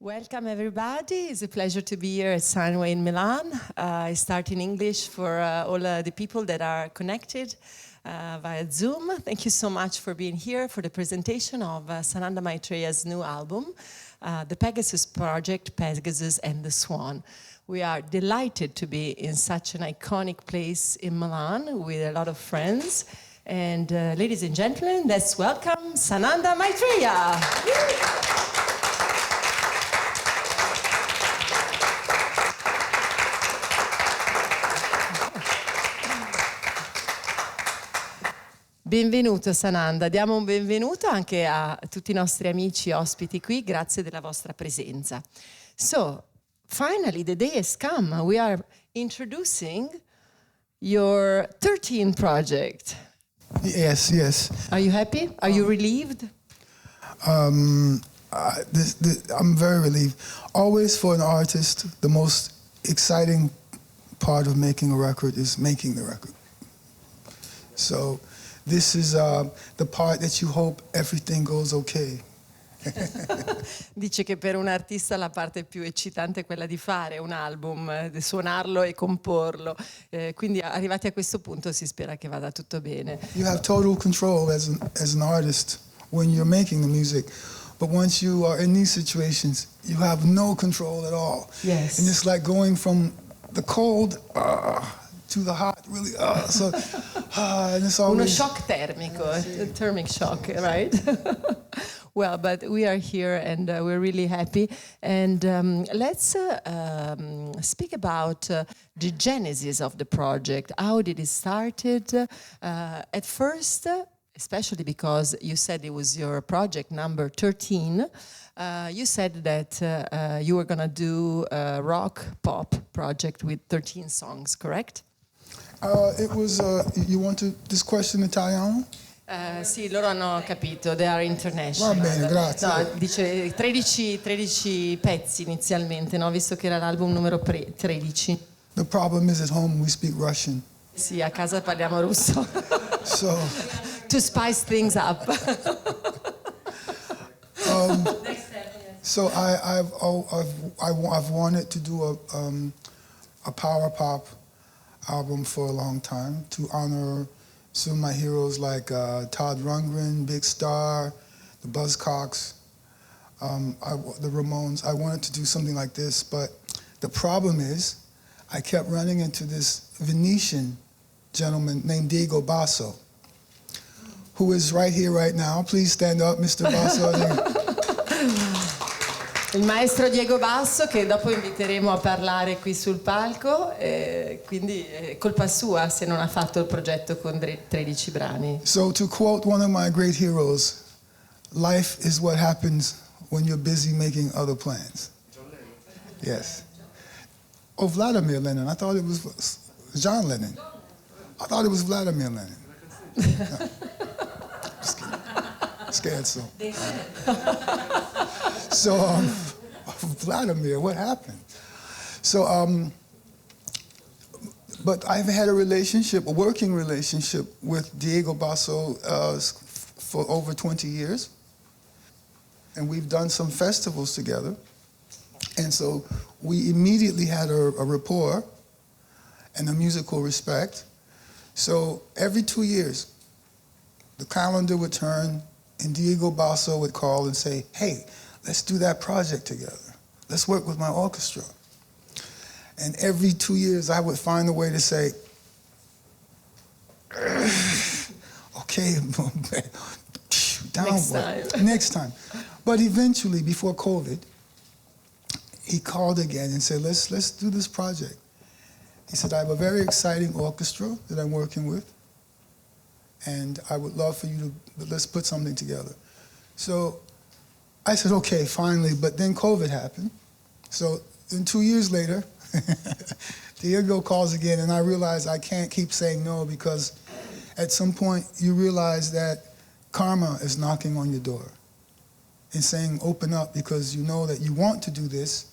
Welcome everybody. It's a pleasure to be here at Steinway in Milan. I start in English for all the people that are connected via Zoom. Thank you so much for being here for the presentation of Sananda Maitreya's new album, the Pegasus project, Pegasus and the Swan. We are delighted to be in such an iconic place in Milan with a lot of friends. And ladies and gentlemen, let's welcome Sananda Maitreya. Benvenuto Sananda, diamo un benvenuto anche a tutti i nostri amici ospiti qui, grazie della vostra presenza. So, finally the day has come. We are introducing your 13th project. Yes, yes. Are you happy? Are you relieved? I'm very relieved. Always for an artist, the most exciting part of making a record is making the record. So this is the part that you hope everything goes okay. Dice che per un artista la parte più eccitante è quella di fare un album, di suonarlo e comporlo. Quindi arrivati a questo punto si spera che vada tutto bene. You have total control as an artist when you're making the music. But once you are in these situations, you have no control at all. Yes. And it's like going from the cold to the hot, really, and it's always... Uno shock termico, a thermic shock, right? Well, but we are here and we're really happy. And let's speak about the genesis of the project. How did it started? At first, especially because you said it was your project number 13, you said that you were going to do a rock pop project with 13 songs, correct? It was, you want this question in Italiano? Sì, loro hanno capito, they are international. Va bene, grazie. No, dice 13 pezzi inizialmente, no? Visto che era l'album numero 13. The problem is at home we speak Russian. Sì, a casa parliamo russo. So, to spice things up. So I've wanted to do a power pop album for a long time to honor some of my heroes like Todd Rundgren, Big Star, the Buzzcocks, the Ramones. I wanted to do something like this, but the problem is I kept running into this Venetian gentleman named Diego Basso, who is right here right now. Please stand up, Mr. Basso. Il maestro Diego Basso, che dopo inviteremo a parlare qui sul palco, quindi è colpa sua se non ha fatto il progetto con 13 brani. So to quote one of my great heroes, life is what happens when you're busy making other plans. Yes. Oh, Vladimir Lenin. I thought it was John Lennon. I thought it was Vladimir Lenin. No. Just kidding. Scared so. So, Vladimir, what happened? So, but I've had a working relationship with Diego Basso for over 20 years. And we've done some festivals together. And so we immediately had a rapport and a musical respect. So every 2 years, the calendar would turn and Diego Basso would call and say, hey, let's do that project together. Let's work with my orchestra. And every 2 years, I would find a way to say, okay, downward. Next time. But eventually, before COVID, he called again and said, let's do this project. He said, I have a very exciting orchestra that I'm working with, and I would love for you to, let's put something together. So I said, okay, finally, but then COVID happened. So then 2 years later, Diego calls again, and I realize I can't keep saying no, because at some point you realize that karma is knocking on your door and saying, open up, because you know that you want to do this,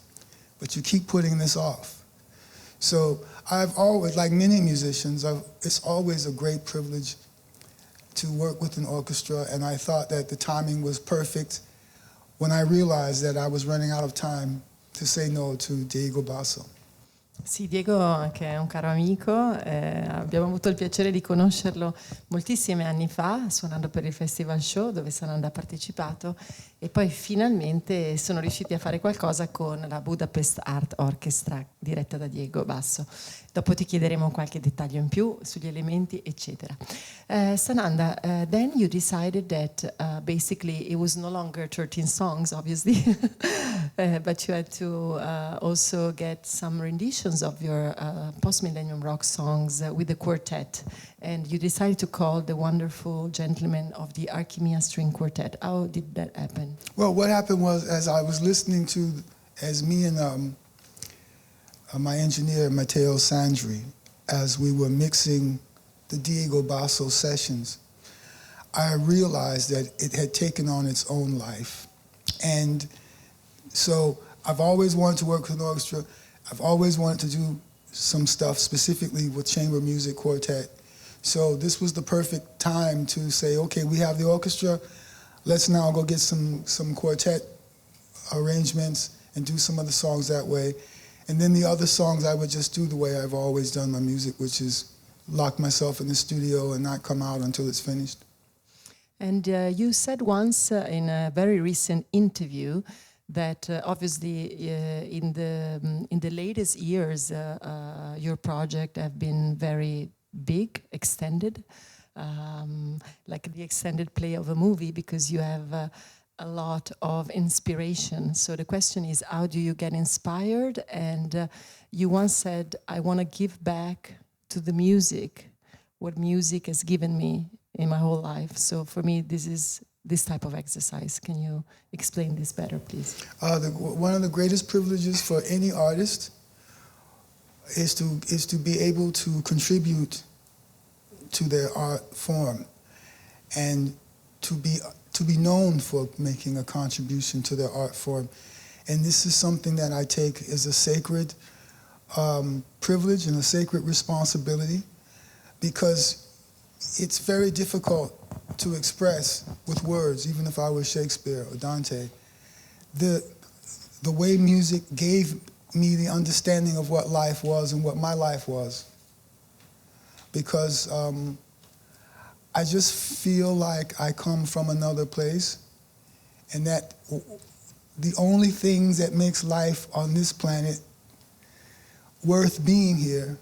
but you keep putting this off. So I've always, like many musicians, it's always a great privilege to work with an orchestra, and I thought that the timing was perfect when I realized that I was running out of time to say no to Diego Basso. Sì, Diego, che è un caro amico, abbiamo avuto il piacere di conoscerlo moltissimi anni fa, suonando per il Festival Show dove Sananda ha partecipato, e poi finalmente sono riusciti a fare qualcosa con la Budapest Art Orchestra diretta da Diego Basso. Dopo ti chiederemo qualche dettaglio in più sugli elementi, eccetera. Sananda, then you decided that basically it was no longer 13 songs, obviously, but you had to also get some renditions of your post-millennium rock songs with the quartet, and you decided to call the wonderful gentlemen of the Archimia string quartet. How did that happen? Well, what happened was, as I was listening to, as me and my engineer, Matteo Sandri, as we were mixing the Diego Basso sessions, I realized that it had taken on its own life. And so I've always wanted to work with an orchestra. I've always wanted to do some stuff specifically with chamber music quartet. So this was the perfect time to say, okay, we have the orchestra. Let's now go get some quartet arrangements and do some of the songs that way. And then the other songs I would just do the way I've always done my music, which is lock myself in the studio and not come out until it's finished. And you said once in a very recent interview that obviously in the latest years your project have been very big, extended, like the extended play of a movie, because you have a lot of inspiration. So the question is, how do you get inspired? And you once said, I want to give back to the music what music has given me in my whole life. So for me, this is this type of exercise. Can you explain this better, please? One of the greatest privileges for any artist is to be able to contribute to their art form and to be known for making a contribution to their art form. And this is something that I take as a sacred privilege and a sacred responsibility, because it's very difficult to express with words, even if I was Shakespeare or Dante, the way music gave me the understanding of what life was and what my life was. Because I just feel like I come from another place, and that the only things that makes life on this planet worth being here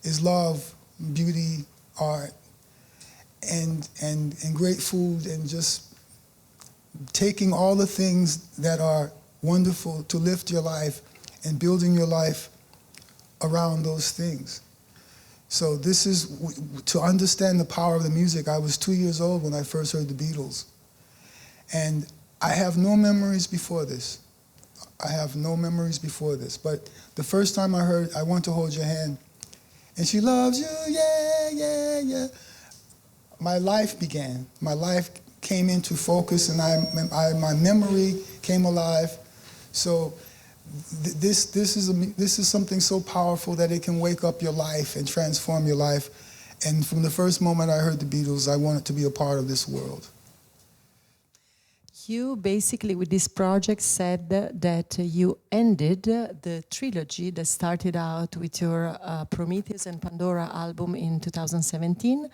is love, beauty, art, and great food, and just taking all the things that are wonderful to lift your life and building your life around those things. So this is, to understand the power of the music, I was 2 years old when I first heard the Beatles. And I have no memories before this. I have no memories before this. But the first time I heard I Want to Hold Your Hand, and she loves you, yeah, yeah, yeah, my life began. My life came into focus, and my memory came alive. So this is something so powerful that it can wake up your life and transform your life. And from the first moment I heard the Beatles, I wanted to be a part of this world. You basically, with this project, said that you ended the trilogy that started out with your Prometheus and Pandora album in 2017,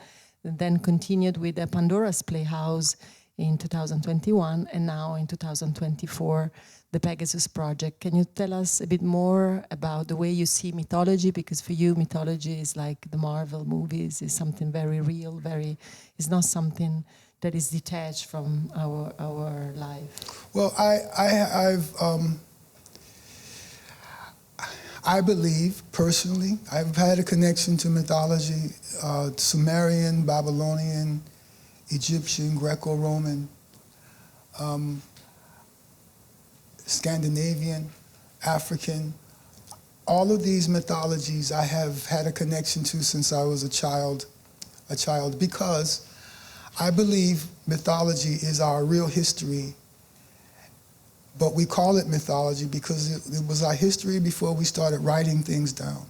then continued with Pandora's Playhouse in 2021, and now in 2024, the Pegasus project. Can you tell us a bit more about the way you see mythology? Because for you, mythology is like the Marvel movies, is something very real, it's not something that is detached from our life. Well, I believe, personally, I've had a connection to mythology, Sumerian, Babylonian, Egyptian, Greco-Roman, Scandinavian, African. All of these mythologies I have had a connection to since I was a child, because I believe mythology is our real history, but we call it mythology because it was our history before we started writing things down.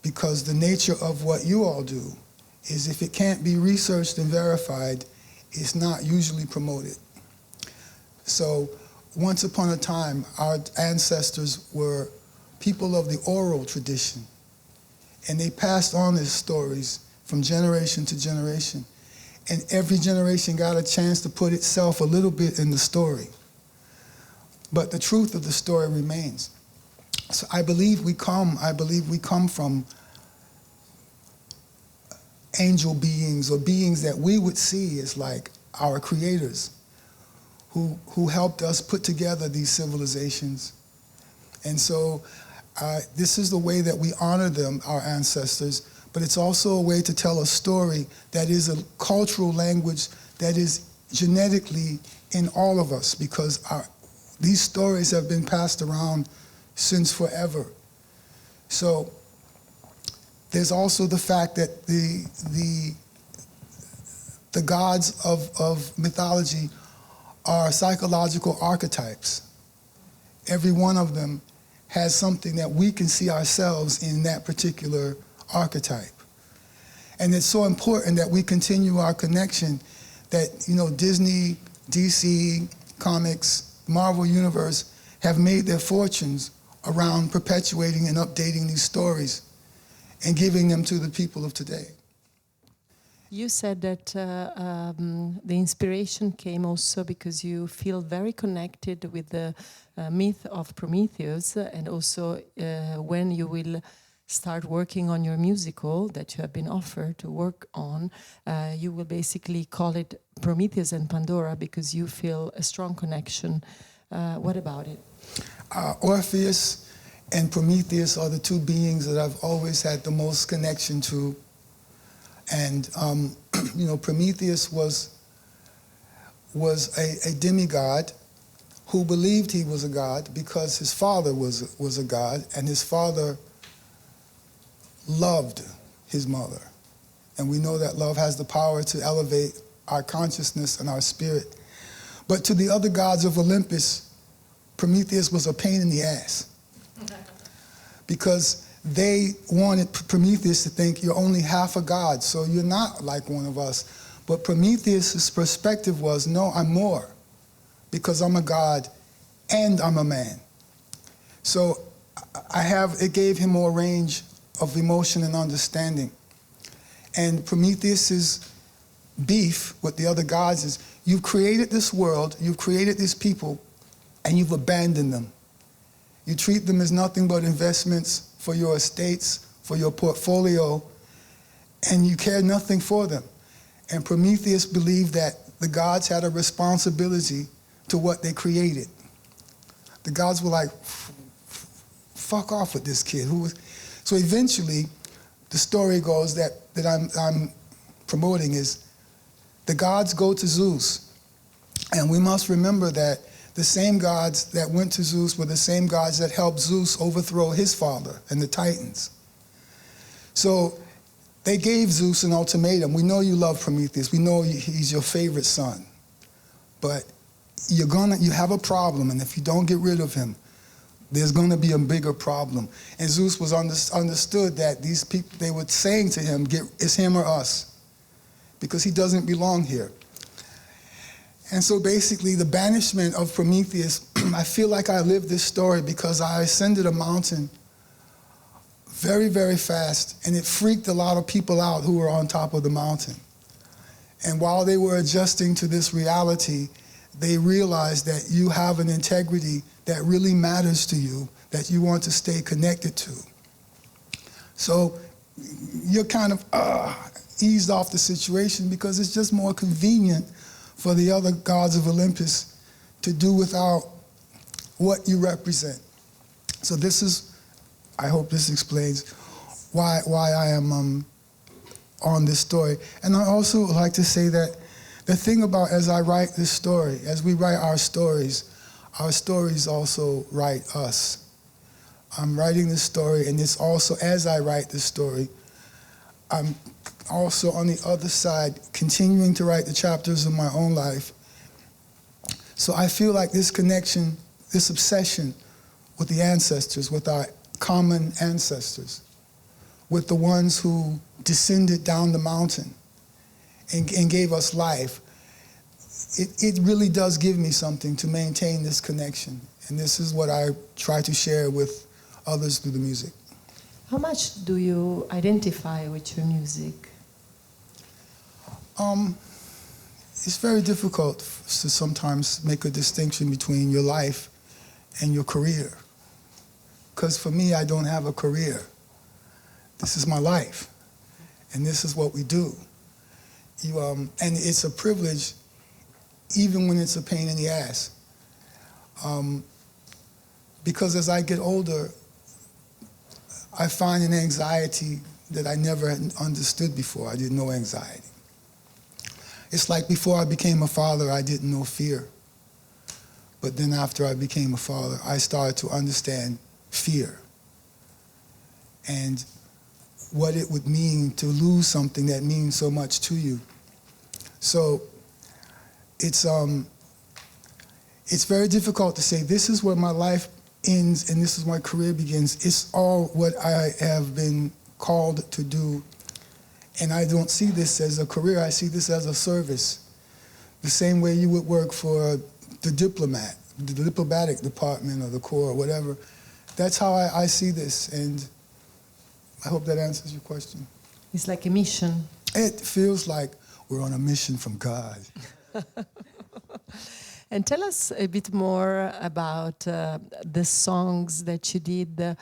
Because the nature of what you all do is, if it can't be researched and verified, it's not usually promoted. So once upon a time, our ancestors were people of the oral tradition, and they passed on their stories from generation to generation. And every generation got a chance to put itself a little bit in the story. But the truth of the story remains. So I believe we come from angel beings, or beings that we would see as like our creators, who helped us put together these civilizations. And so this is the way that we honor them, our ancestors, but it's also a way to tell a story that is a cultural language that is genetically in all of us, because these stories have been passed around since forever. So there's also the fact that the gods of mythology are psychological archetypes. Every one of them has something that we can see ourselves in that particular archetype. And it's so important that we continue our connection, that, Disney, DC, comics, Marvel Universe have made their fortunes around perpetuating and updating these stories and giving them to the people of today. You said that the inspiration came also because you feel very connected with the myth of Prometheus, and also when you will start working on your musical that you have been offered to work on, you will basically call it Prometheus and Pandora because you feel a strong connection. What about it? Orpheus and Prometheus are the two beings that I've always had the most connection to. And, Prometheus was a demigod who believed he was a god because his father was a god, and his father loved his mother. And we know that love has the power to elevate our consciousness and our spirit. But to the other gods of Olympus, Prometheus was a pain in the ass. Because they wanted Prometheus to think you're only half a god, so you're not like one of us. But Prometheus' perspective was, no, I'm more, because I'm a god and I'm a man. So it gave him more range of emotion and understanding. And Prometheus' beef with the other gods is, you've created this world, you've created these people, and you've abandoned them. You treat them as nothing but investments for your estates, for your portfolio, and you care nothing for them. And Prometheus believed that the gods had a responsibility to what they created. The gods were like, fuck off with this kid. So eventually, the story goes that I'm promoting is, the gods go to Zeus. And we must remember that the same gods that went to Zeus were the same gods that helped Zeus overthrow his father and the Titans. So they gave Zeus an ultimatum. We know you love Prometheus. We know he's your favorite son. But you have a problem, and if you don't get rid of him, there's going to be a bigger problem. And Zeus was understood that these people, they were saying to him, it's him or us, because he doesn't belong here. And so basically the banishment of Prometheus, I feel like I lived this story because I ascended a mountain very, very fast, and it freaked a lot of people out who were on top of the mountain. And while they were adjusting to this reality, they realized that you have an integrity that really matters to you, that you want to stay connected to. So you're kind of eased off the situation because it's just more convenient for the other gods of Olympus to do without what you represent. So this is, I hope this explains why I am on this story. And I also like to say that the thing about, as I write this story, as we write our stories also write us. I'm writing this story, and it's also, as I write this story, I'm also on the other side continuing to write the chapters of my own life. So I feel like this connection, this obsession with the ancestors, with our common ancestors, with the ones who descended down the mountain and gave us life, it really does give me something to maintain this connection. And this is what I try to share with others through the music. How much do you identify with your music? It's very difficult to sometimes make a distinction between your life and your career. Because for me, I don't have a career. This is my life. And this is what we do. And it's a privilege, even when it's a pain in the ass. Because as I get older, I find an anxiety that I never had understood before. I didn't know anxiety. It's like before I became a father, I didn't know fear. But then after I became a father, I started to understand fear and what it would mean to lose something that means so much to you. So it's very difficult to say, this is where my life ends and this is my career begins. It's all what I have been called to do. And I don't see this as a career, I see this as a service. The same way you would work for the diplomat, the diplomatic department or the Corps or whatever. That's how I see this, and I hope that answers your question. It's like a mission. It feels like we're on a mission from God. And tell us a bit more about the songs that you did, the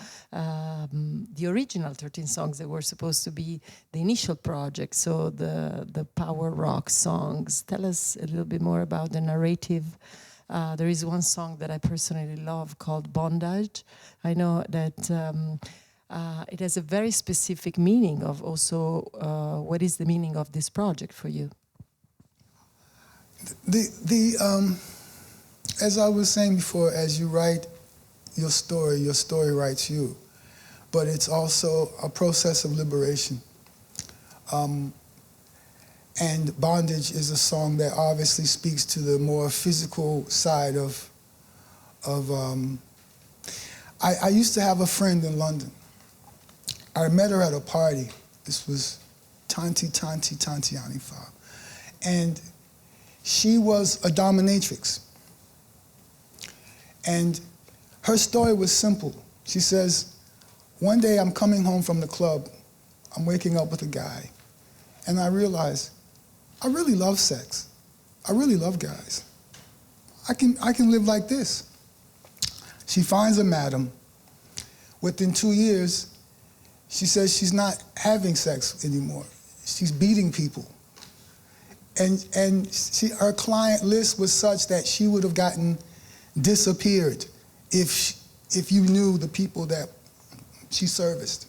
original 13 songs that were supposed to be the initial project, so the power rock songs. Tell us a little bit more about the narrative. There is one song that I personally love called Bondage. I know that it has a very specific meaning of also what is the meaning of this project for you? As I was saying before, as you write your story writes you. But it's also a process of liberation. And Bondage is a song that obviously speaks to the more physical side of I used to have a friend in London. I met her at a party. This was Tanti Anifa. And she was a dominatrix. And her story was simple. She says, one day I'm coming home from the club. I'm waking up with a guy. And I realize, I really love sex. I really love guys. I can live like this. She finds a madam. Within 2 years, she says she's not having sex anymore. She's beating people. And her client list was such that she would have gotten disappeared if you knew the people that she serviced.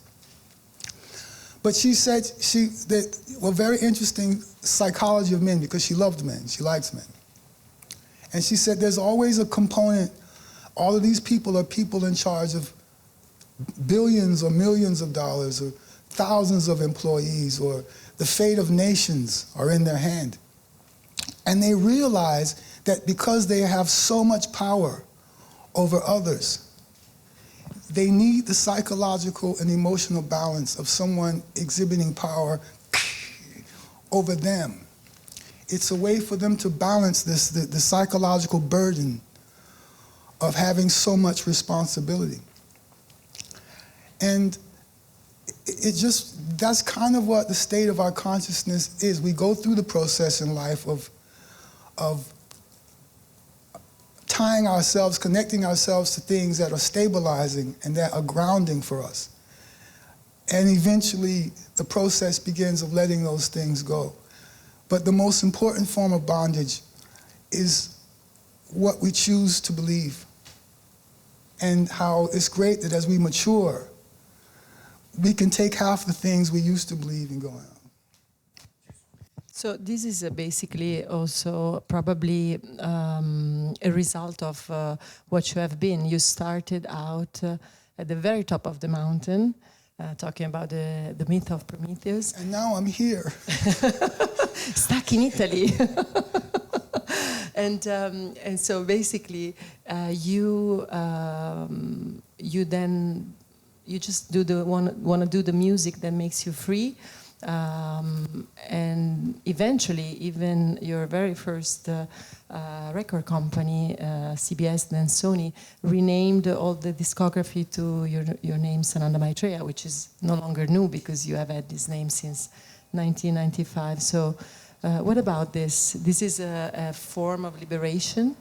But she said very interesting psychology of men, because she loved men, she likes men. And she said there's always a component, all of these people are people in charge of billions or millions of dollars or thousands of employees, or the fate of nations are in their hand. And they realize that because they have so much power over others, they need the psychological and emotional balance of someone exhibiting power over them. It's a way for them to balance the psychological burden of having so much responsibility. And that's kind of what the state of our consciousness is. We go through the process in life of tying ourselves, connecting ourselves to things that are stabilizing and that are grounding for us. And eventually, the process begins of letting those things go. But the most important form of bondage is what we choose to believe. And how it's great that as we mature, we can take half the things we used to believe and go on. So this is basically also probably a result of what you have been. You started out at the very top of the mountain, talking about the myth of Prometheus. And now I'm here. Stuck in Italy. And so basically you just want to do the music that makes you free. And eventually, even your very first record company, CBS, then Sony, renamed all the discography to your name, Sananda Maitreya, which is no longer new because you have had this name since 1995. So what about this? This is a form of liberation?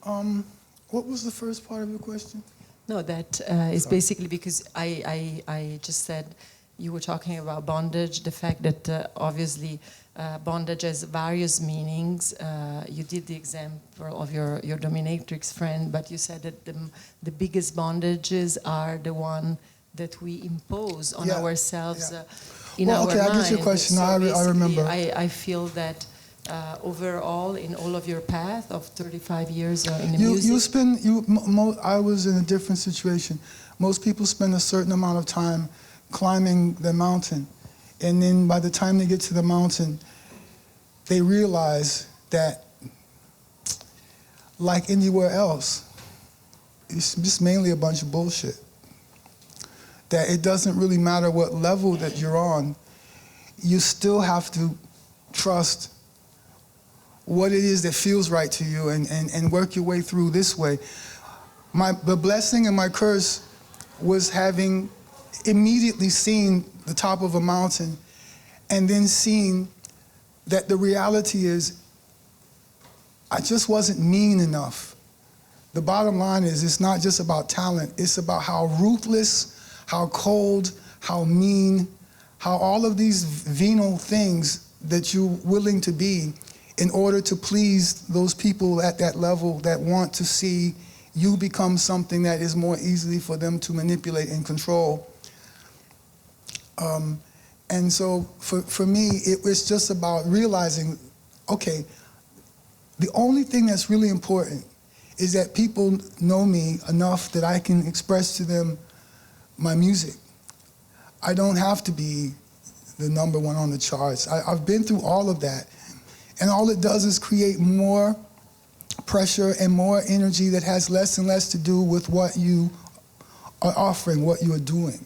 What was the first part of your question? No, that is basically because I just said you were talking about bondage, the fact that obviously bondage has various meanings. You did the example of your dominatrix friend, but you said that the biggest bondages are the one that we impose on ourselves in our mind. I get your question. So I remember. I feel that overall, in all of your path of 35 years in the music, I was in a different situation. Most people spend a certain amount of time climbing the mountain, and then by the time they get to the mountain, they realize that, like anywhere else, it's just mainly a bunch of bullshit. That it doesn't really matter what level that you're on, you still have to trust what it is that feels right to you and work your way through this way. The blessing and my curse was having immediately seen the top of a mountain and then seeing that the reality is I just wasn't mean enough. The bottom line is it's not just about talent, it's about how ruthless, how cold, how mean, how all of these venal things that you're willing to be in order to please those people at that level that want to see you become something that is more easily for them to manipulate and control. And so for me, it was just about realizing, okay, the only thing that's really important is that people know me enough that I can express to them my music. I don't have to be the #1 on the charts. I've been through all of that. And all it does is create more pressure and more energy that has less and less to do with what you are offering, what you are doing.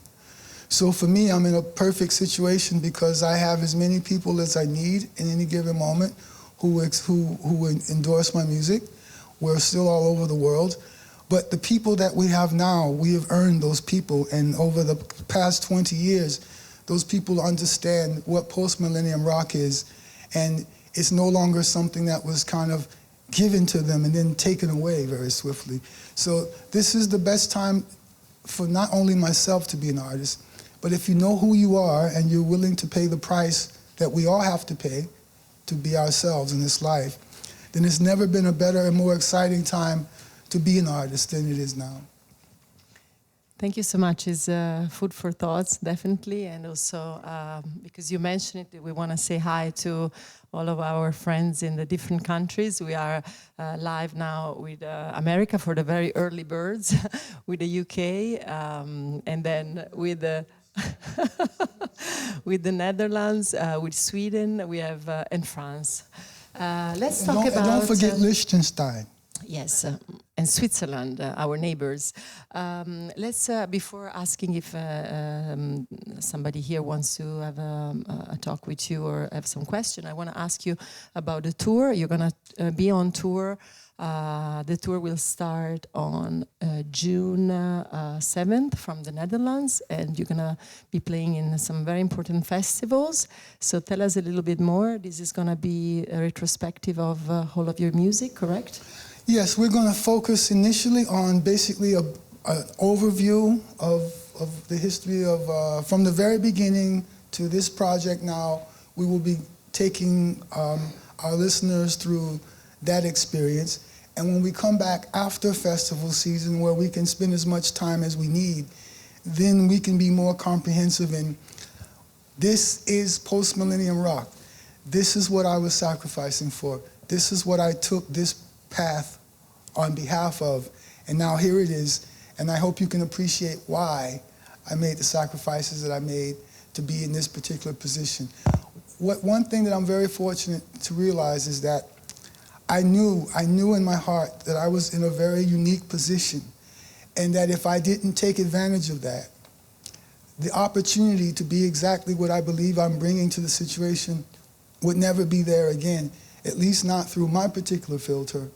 So for me, I'm in a perfect situation because I have as many people as I need in any given moment who endorse my music. We're still all over the world. But the people that we have now, we have earned those people. And over the past 20 years, those people understand what post-millennium rock is. And it's no longer something that was kind of given to them and then taken away very swiftly. So this is the best time for not only myself to be an artist, but if you know who you are and you're willing to pay the price that we all have to pay to be ourselves in this life, then it's never been a better and more exciting time to be an artist than it is now. Thank you so much. It's food for thoughts, definitely. And also, because you mentioned it, we want to say hi to all of our friends in the different countries. We are live now with America for the very early birds, with the UK, and then with the with the Netherlands, with Sweden, we have, and France. Let's talk about... Don't forget Liechtenstein. Yes, and Switzerland, our neighbors. Let's, before asking if somebody here wants to have a talk with you or have some question, I want to ask you about the tour. You're going to be on tour. The tour will start on June 7th from the Netherlands, and you're going to be playing in some very important festivals. So tell us a little bit more. This is going to be a retrospective of all of your music, correct? Yes, we're going to focus initially on basically an overview of the history of, from the very beginning to this project now. We will be taking our listeners through that experience. And when we come back after festival season, where we can spend as much time as we need, then we can be more comprehensive in, this is post-millennium rock. This is what I was sacrificing for. This is what I took this path on behalf of, and now here it is, and I hope you can appreciate why I made the sacrifices that I made to be in this particular position. One thing that I'm very fortunate to realize is that I knew in my heart that I was in a very unique position, and that if I didn't take advantage of that, the opportunity to be exactly what I believe I'm bringing to the situation would never be there again, at least not through my particular filter.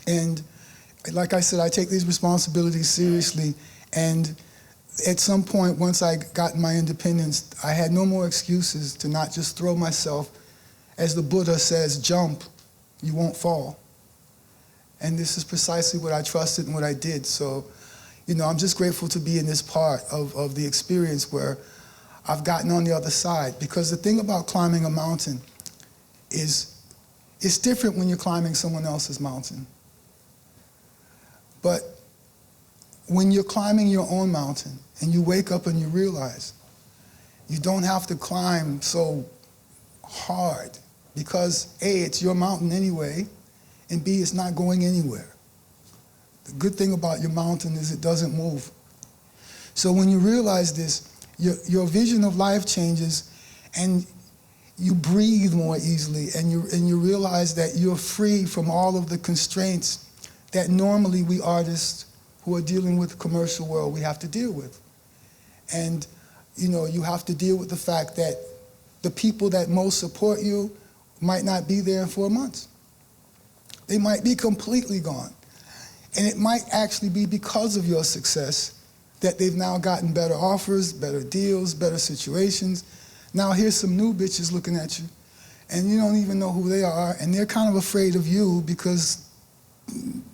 And like I said, I take these responsibilities seriously, and at some point, once I got my independence, I had no more excuses to not just throw myself. As the Buddha says, jump, you won't fall. And this is precisely what I trusted and what I did. So, I'm just grateful to be in this part of the experience where I've gotten on the other side. Because the thing about climbing a mountain is it's different when you're climbing someone else's mountain. But when you're climbing your own mountain and you wake up and you realize you don't have to climb so hard because A, it's your mountain anyway, and B, it's not going anywhere. The good thing about your mountain is it doesn't move. So when you realize this, your vision of life changes, and you breathe more easily, and you realize that you're free from all of the constraints that normally we artists who are dealing with the commercial world, we have to deal with. And you have to deal with the fact that the people that most support you might not be there in 4 months. They might be completely gone. And it might actually be because of your success that they've now gotten better offers, better deals, better situations. Now here's some new bitches looking at you, and you don't even know who they are, and they're kind of afraid of you because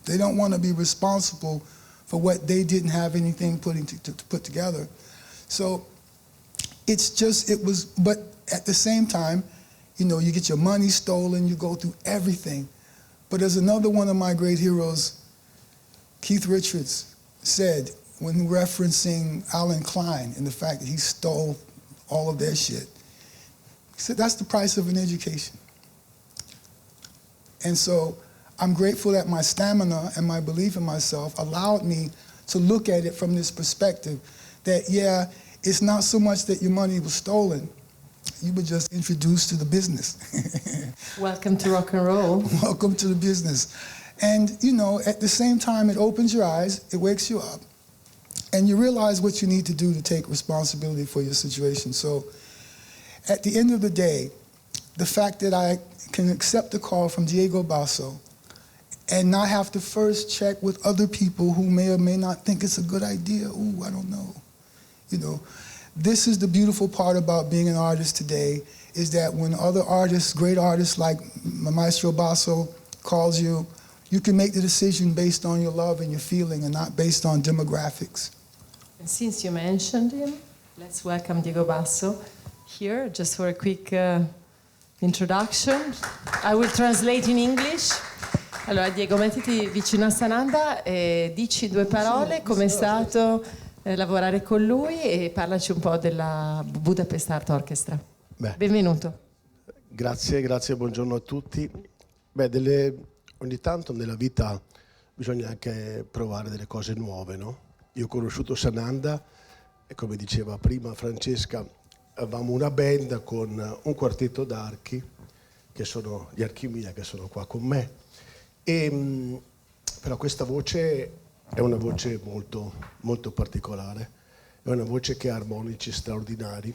they don't want to be responsible for what they didn't have anything to put together. So but at the same time, you get your money stolen, you go through everything. But there's another one of my great heroes, Keith Richards, said when referencing Alan Klein and the fact that he stole all of their shit, he said, that's the price of an education. And so I'm grateful that my stamina and my belief in myself allowed me to look at it from this perspective that, yeah, it's not so much that your money was stolen, you were just introduced to the business. Welcome to rock and roll. Welcome to the business. And, at the same time, it opens your eyes, it wakes you up, and you realize what you need to do to take responsibility for your situation. So at the end of the day, the fact that I can accept a call from Diego Basso and not have to first check with other people who may or may not think it's a good idea. Ooh, I don't know. This is the beautiful part about being an artist today, is that when other artists, great artists like Maestro Basso calls you, you can make the decision based on your love and your feeling and not based on demographics. And since you mentioned him, let's welcome Diego Basso here, just for a quick introduction. I will translate in English. Allora, Diego, mettiti vicino a Sananda e dici 2 parole, com'è stato lavorare con lui, e parlaci un po' della Budapest Art Orchestra. Benvenuto. Grazie, buongiorno a tutti. Ogni tanto nella vita bisogna anche provare delle cose nuove, no? Io ho conosciuto Sananda e, come diceva prima Francesca, avevamo una band con un quartetto d'archi, che sono gli Archimia, che sono qua con me. Però questa voce è una voce molto, molto particolare, è una voce che ha armonici straordinari,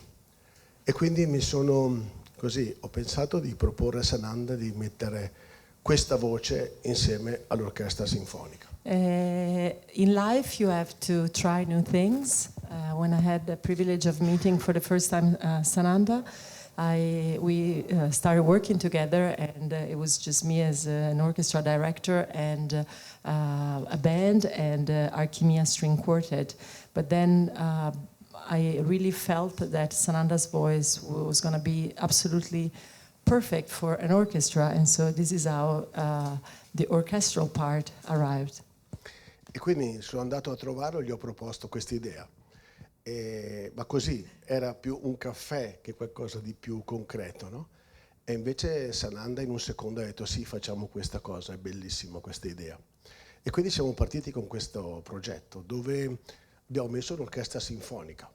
e quindi ho pensato di proporre a Sananda di mettere questa voce insieme all'orchestra sinfonica. In life you have to try new things. When I had the privilege of meeting for the first time Sananda, we started working together, and it was just me as an orchestra director and a band and Archimia string quartet. But then I really felt that Sananda's voice was going to be absolutely perfect for an orchestra, and so this is how the orchestral part arrived. E quindi sono andato a trovarlo e gli ho proposto questa idea. Ma così, era più un caffè che qualcosa di più concreto, no? E invece Sananda in un secondo ha detto sì, facciamo questa cosa, è bellissima questa idea. E quindi siamo partiti con questo progetto dove abbiamo messo un'orchestra sinfonica,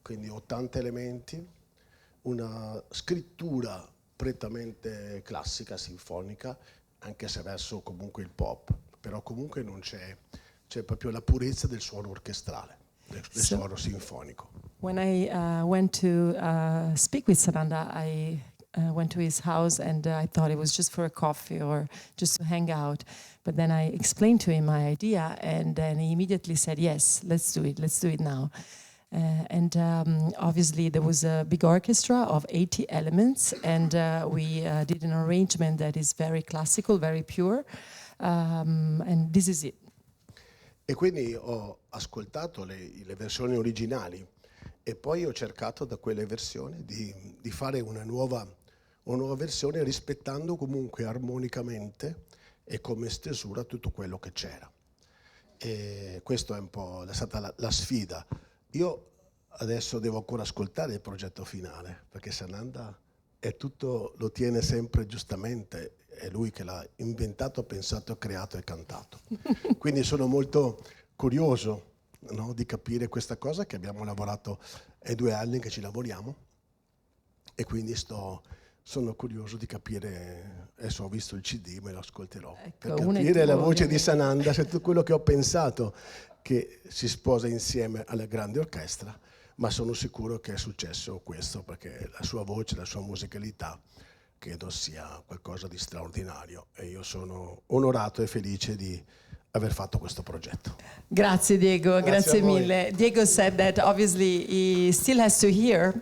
quindi 80 elementi, una scrittura prettamente classica, sinfonica, anche se verso comunque il pop, però comunque non c'è proprio la purezza del suono orchestrale, del suono sinfonico. When I went to speak with Sananda, I went to his house and I thought it was just for a coffee or just to hang out. But then I explained to him my idea, and then he immediately said, yes, let's do it now. And obviously there was a big orchestra of 80 elements, and we did an arrangement that is very classical, very pure, and this is it. E quindi ho ascoltato le versioni originali e poi ho cercato da quelle versioni di fare una nuova versione, rispettando comunque armonicamente e come stesura tutto quello che c'era. E questa è un po' stata la sfida. Io adesso devo ancora ascoltare il progetto finale, perché Sananda lo tiene sempre giustamente, è lui che l'ha inventato, pensato, creato e cantato. Quindi sono molto curioso, no, di capire questa cosa, che abbiamo lavorato, è 2 anni che ci lavoriamo, e quindi sono curioso di capire. Adesso ho visto il CD, me lo ascolterò, per capire la voce di Sananda, se tutto quello che ho pensato, che si sposa insieme alla grande orchestra, ma sono sicuro che è successo questo, perché la sua voce, la sua musicalità credo sia qualcosa di straordinario, e io sono onorato e felice di aver fatto questo progetto. Grazie Diego, grazie mille. Diego said that obviously he still has to hear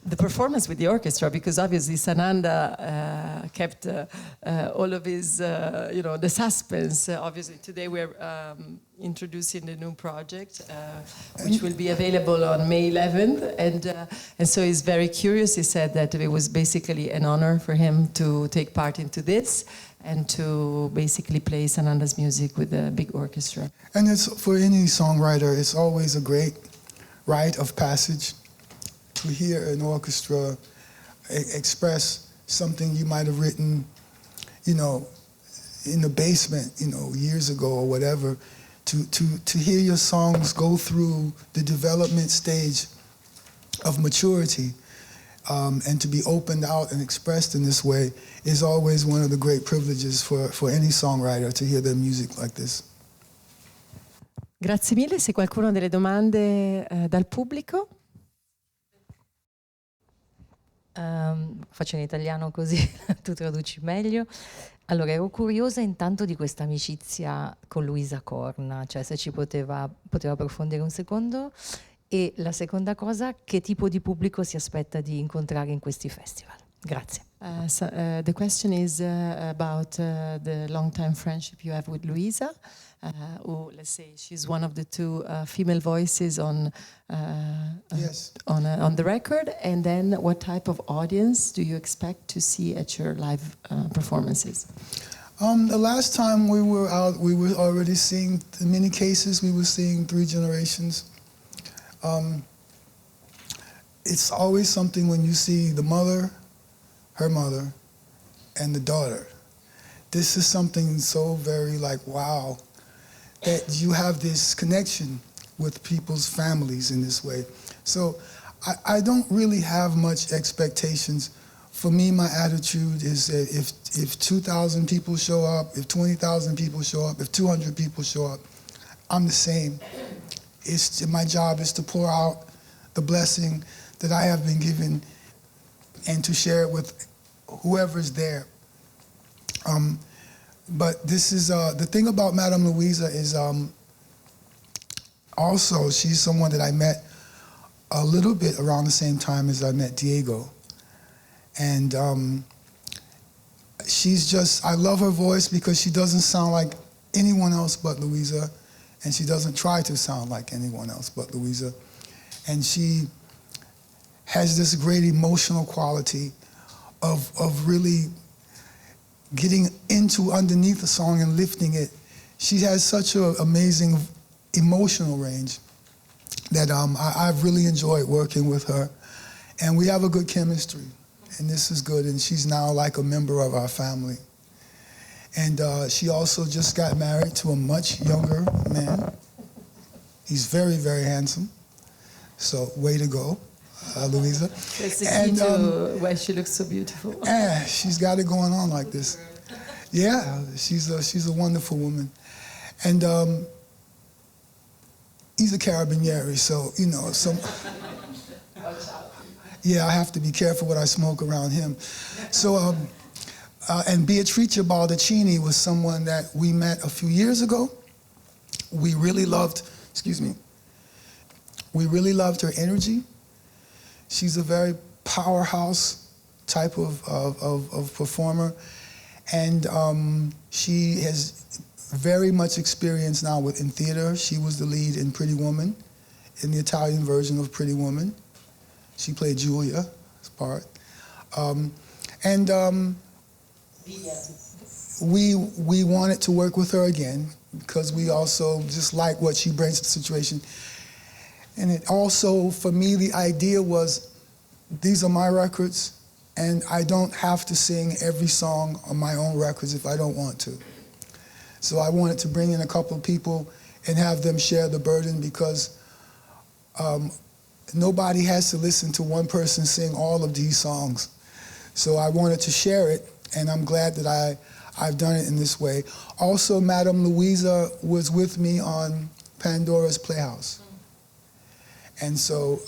the performance with the orchestra, because obviously Sananda kept all of his, the suspense. Obviously today we're introducing the new project, which will be available on May 11th, and so he's very curious. He said that it was basically an honor for him to take part into this and to basically play Sananda's music with a big orchestra. And it's, for any songwriter, it's always a great rite of passage to hear an orchestra express something you might have written, in the basement, years ago or whatever. To hear your songs go through the development stage of maturity, and to be opened out and expressed in this way is always one of the great privileges for any songwriter, to hear their music like this. Grazie mille. Se qualcuno ha delle domande dal pubblico? Faccio in italiano così tu traduci meglio. Allora, ero curiosa intanto di questa amicizia con Luisa Corna, cioè se ci poteva approfondire un secondo. E la seconda cosa, che tipo di pubblico si aspetta di incontrare in questi festival? Grazie. The question is about the long-time friendship you have with Luisa, who, let's say, she's one of the 2 female voices on Yes. on the record. And then, what type of audience do you expect to see at your live performances? The last time we were out, we were already seeing, in many cases, we were seeing 3 generations. It's always something when you see the mother, her mother, and the daughter. This is something so very wow, that you have this connection with people's families in this way. So I don't really have much expectations. For me, my attitude is that if 2,000 people show up, if 20,000 people show up, if 200 people show up, I'm the same. My job is to pour out the blessing that I have been given and to share it with whoever's there. But this is, the thing about Madame Louisa is also she's someone that I met a little bit around the same time as I met Diego. And she's just, I love her voice because she doesn't sound like anyone else but Louisa. And she doesn't try to sound like anyone else but Louisa. And she has this great emotional quality of really getting into underneath the song and lifting it. She has such an amazing emotional range that I've really enjoyed working with her. And we have a good chemistry, and this is good. And she's now like a member of our family. And she also just got married to a much younger man. He's very, very handsome. So way to go, Louisa. That's the key to why she looks so beautiful. She's got it going on like this. Yeah, she's a wonderful woman. And he's a carabinieri, so, you know, yeah, I have to be careful what I smoke around him. So, and Beatrice Baldacchini was someone that we met a few years ago. We really loved, we really loved her energy. She's a very powerhouse type of performer. And she has very much experience now in theater. She was the lead in Pretty Woman, in the Italian version of Pretty Woman. She played Julia's part. We wanted to work with her again because we also just like what she brings to the situation. And it also, for me, the idea was, these are my records, and I don't have to sing every song on my own records if I don't want to. So I wanted to bring in a couple of people and have them share the burden, because nobody has to listen to one person sing all of these songs. So I wanted to share it, and I'm glad that I've done it in this way. Also, Madame Louisa was with me on Pandora's Playhouse. And so,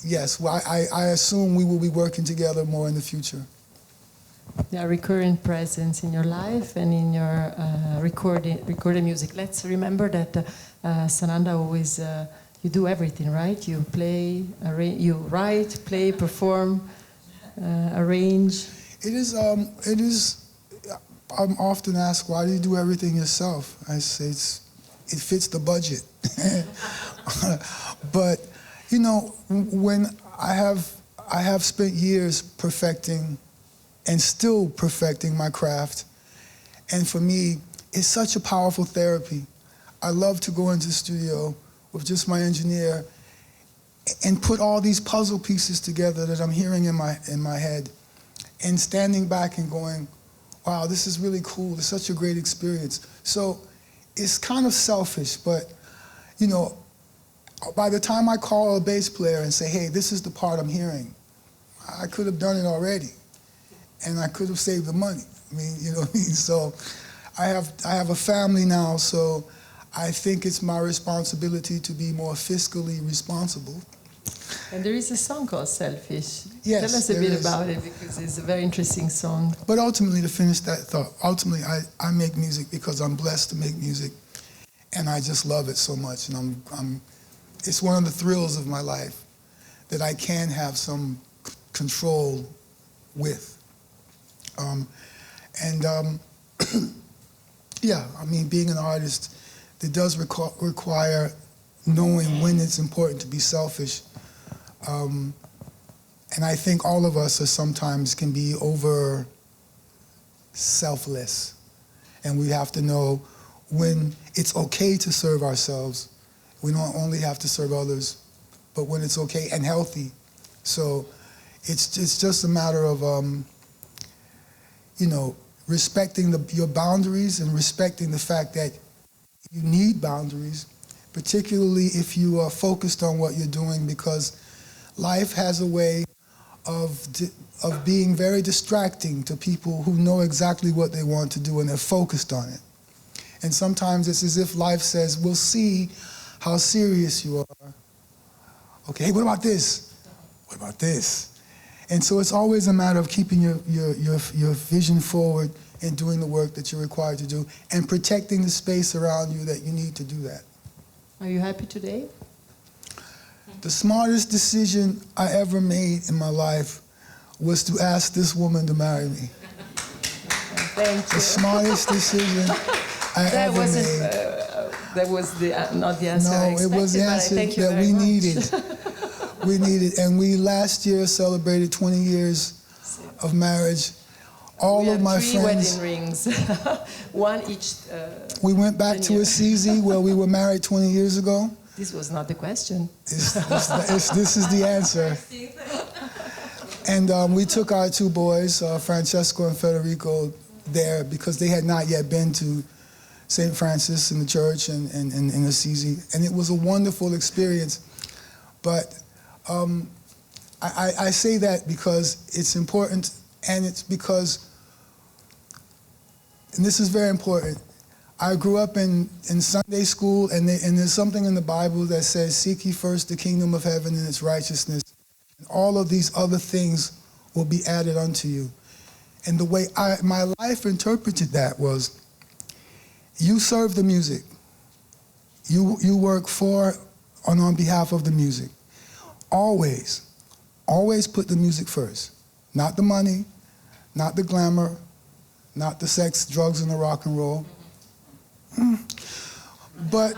yes, well, I assume we will be working together more in the future. Yeah, recurrent presence in your life and in your recorded music. Let's remember that Sananda always, you do everything, right? You play, you write, play, perform, arrange. It is, I'm often asked, why do you do everything yourself? I say, it fits the budget. But, you know, when I have spent years perfecting and still perfecting my craft, and for me, it's such a powerful therapy. I love to go into the studio with just my engineer and put all these puzzle pieces together that I'm hearing in my head, and standing back and going, wow, this is really cool. It's such a great experience. So it's kind of selfish, but, you know, by the time I call a bass player and say, hey, this is the part I'm hearing, I could have done it already, and I could have saved the money. I mean, you know what I mean? So I have a family now, so I think it's my responsibility to be more fiscally responsible. And there is a song called Selfish. Yes, tell us a bit about it, because it's a very interesting song. But ultimately, to finish that thought, ultimately I make music because I'm blessed to make music, and I just love it so much. And it's one of the thrills of my life that I can have some control with. Yeah, I mean, being an artist, it does require knowing when it's important to be selfish. And I think all of us sometimes can be over selfless. And we have to know when it's okay to serve ourselves. We don't only have to serve others, but when it's okay and healthy. So it's just a matter of, you know, respecting your boundaries and respecting the fact that you need boundaries, particularly if you are focused on what you're doing, because life has a way of being very distracting to people who know exactly what they want to do and they're focused on it. And sometimes it's as if life says, we'll see how serious you are. Okay, hey, what about this? What about this? And so it's always a matter of keeping your vision forward and doing the work that you're required to do and protecting the space around you that you need to do that. Are you happy today? The smartest decision I ever made in my life was to ask this woman to marry me. Thank you. The smartest decision I ever made. That was not the answer I expected. No, it was the answer that we needed. We needed, and we last year celebrated 20 years of marriage. All of my friends. We had 3 wedding rings, one each. We went back to Assisi where we were married 20 years ago. This was not the question. This is the answer. And we took our 2 boys, Francesco and Federico, there because they had not yet been to St. Francis in the church and in Assisi. And it was a wonderful experience. But I say that because it's important, and it's because, and this is very important, I grew up in Sunday school, and there's something in the Bible that says, seek ye first the kingdom of heaven and its righteousness, and all of these other things will be added unto you. And the way my life interpreted that was, you serve the music. You work for and on behalf of the music. Always put the music first. Not the money, not the glamour, not the sex, drugs, and the rock and roll. But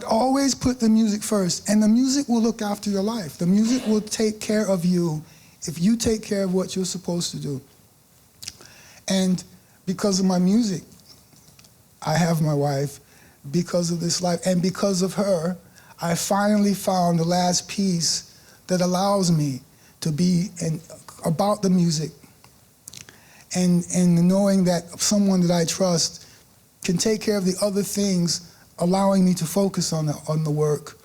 always put the music first, and the music will look after your life. The music will take care of you if you take care of what you're supposed to do. And because of my music, I have my wife. Because of this life, and because of her, I finally found the last piece that allows me to be about the music, and knowing that someone that I trust can take care of the other things, allowing me to focus on the work,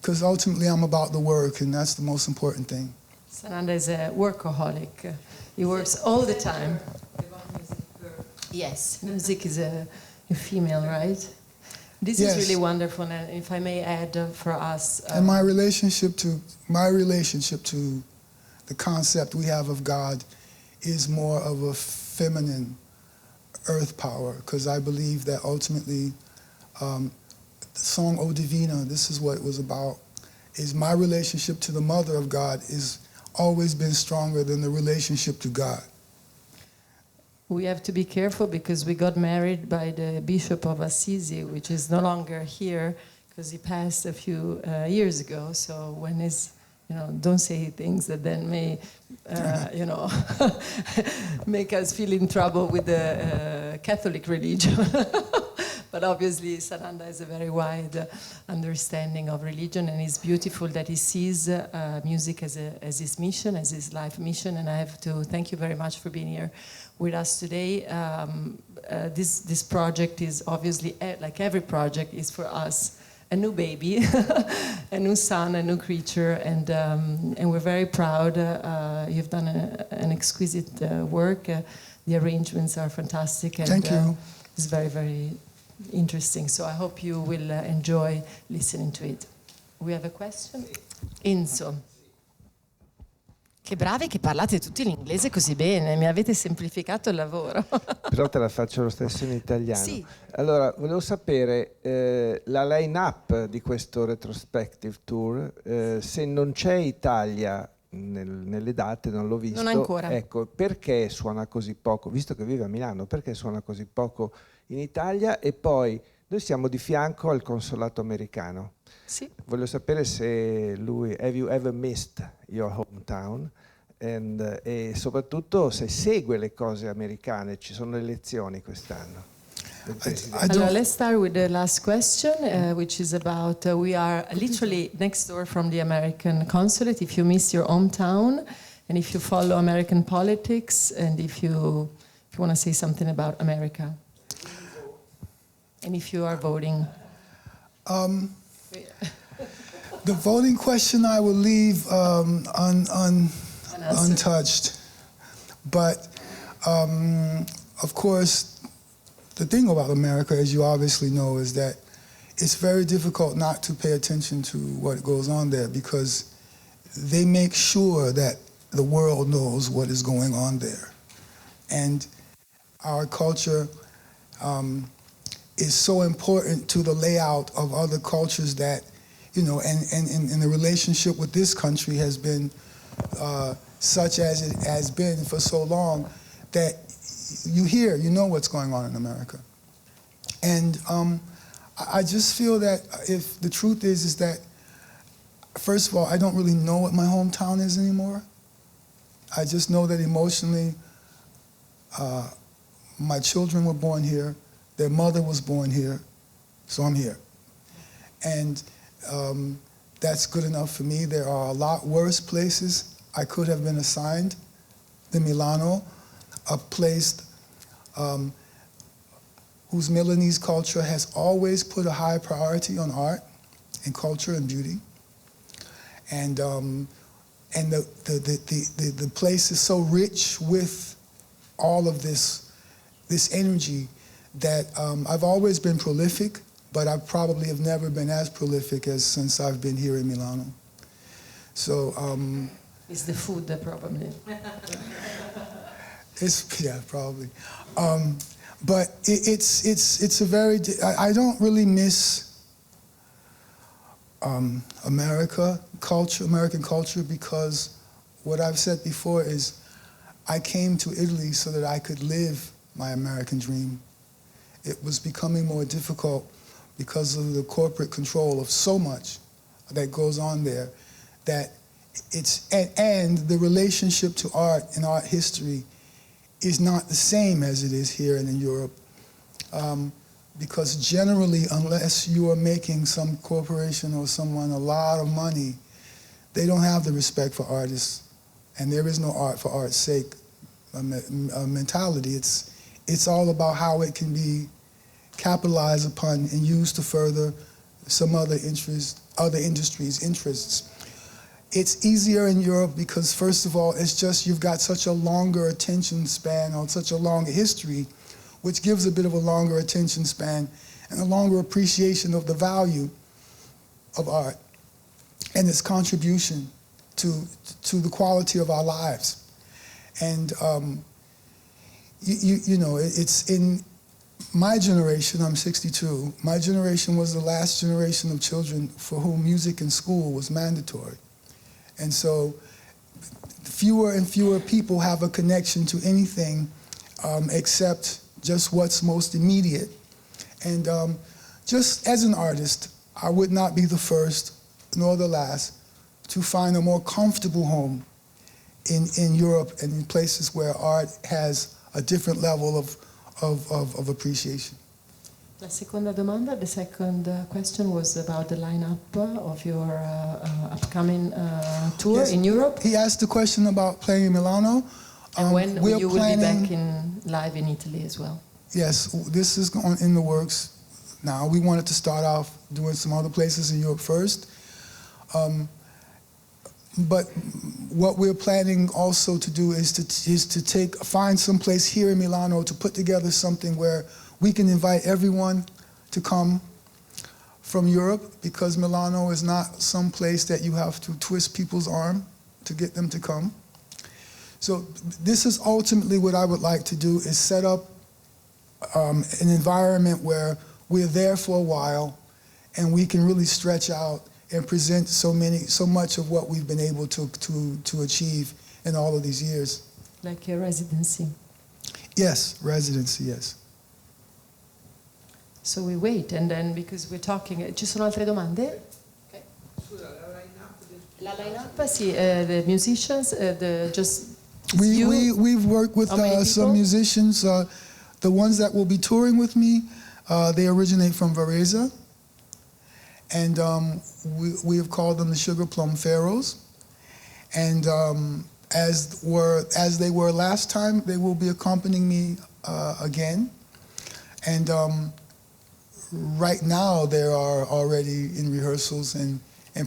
because ultimately I'm about the work, and that's the most important thing. Sananda is a workaholic. He works all the time. Yes, music is a female, right? This Yes. is really wonderful, and if I may add for us, And my relationship to the concept we have of God is more of a feminine earth power, because I believe that ultimately the song O Divina, this is what it was about, is my relationship to the mother of God is always been stronger than the relationship to God. we have to be careful because we got married by the Bishop of Assisi, which is no longer here because he passed a few years ago. So when he's, don't say things that then may, make us feel in trouble with the Catholic religion. But obviously, Sananda has a very wide understanding of religion, and it's beautiful that he sees music as his mission, as his life mission. And I have to thank you very much for being here with us today. This project is obviously, like every project, is for us a new baby, a new son, a new creature, and we're very proud. You've done an exquisite work. The arrangements are fantastic, and Thank you. It's very, very interesting. So I hope you will enjoy listening to it. We have a question? Enzo. Che bravi che parlate tutti l'inglese così bene, mi avete semplificato il lavoro. Però te la faccio lo stesso in italiano. Sì. Allora, volevo sapere la line-up di questo retrospective tour, se non c'è Italia nelle date, non l'ho visto. Non ancora. Ecco, perché suona così poco, visto che vive a Milano, perché suona così poco in Italia? E poi, noi siamo di fianco al consolato americano. Sì. Voglio sapere se lui, have you ever missed your hometown? E soprattutto se segue le cose americane, ci sono le elezioni quest'anno. Allora, let's start with the last question, which is about, we are literally next door from the American consulate. If you miss your hometown, and if you follow American politics, and if you want to say something about America. And if you are voting. The voting question I will leave untouched. But, of course, the thing about America, as you obviously know, is that it's very difficult not to pay attention to what goes on there, because they make sure that the world knows what is going on there. And our culture is so important to the layout of other cultures that, and the relationship with this country has been such as it has been for so long that you know what's going on in America. And I just feel that if the truth is that, first of all, I don't really know what my hometown is anymore. I just know that emotionally, my children were born here, their mother was born here, so I'm here. And that's good enough for me. There are a lot worse places I could have been assigned than Milano, a place whose Milanese culture has always put a high priority on art and culture and beauty. And the place is so rich with all of this energy that I've always been prolific, but I probably have never been as prolific as since I've been here in Milano. So It's the food, probably. yeah, probably. But it's a very. I don't really miss American culture, because what I've said before is I came to Italy so that I could live my American dream. It was becoming more difficult because of the corporate control of so much that goes on there, that and the relationship to art and art history is not the same as it is here and in Europe. Because generally, unless you are making some corporation or someone a lot of money, they don't have the respect for artists. And there is no art for art's sake mentality. It's all about how it can be capitalized upon and used to further some other industries' interests. It's easier in Europe because, first of all, it's just you've got such a longer attention span or such a long history, which gives a bit of a longer attention span and a longer appreciation of the value of art and its contribution to the quality of our lives. And you know, it's in my generation, I'm 62, my generation was the last generation of children for whom music in school was mandatory. And so fewer and fewer people have a connection to anything except just what's most immediate. And just as an artist, I would not be the first nor the last to find a more comfortable home in Europe and in places where art has a different level of appreciation. La seconda domanda, the second question was about the lineup of your upcoming tour Yes. in Europe. He asked the question about playing in Milano. And when you will be back planning- live in Italy as well. Yes, this is in the works now. We wanted to start off doing some other places in Europe first. But what we're planning also to do is to find some place here in Milano to put together something where we can invite everyone to come from Europe, because Milano is not some place that you have to twist people's arm to get them to come. So this is ultimately what I would like to do, is set up an environment where we're there for a while and we can really stretch out and present so much of what we've been able to achieve in all of these years. Like a residency. Yes, residency, yes. So we wait, and then because we're talking, ci sono altre domande? Okay. La line-up, sì, the musicians, We've worked with How many people? some musicians. The ones that will be touring with me, they originate from Varese. And we have called them the Sugar Plum Pharaohs. And as they were last time, they will be accompanying me again. And right now, they are already in rehearsals and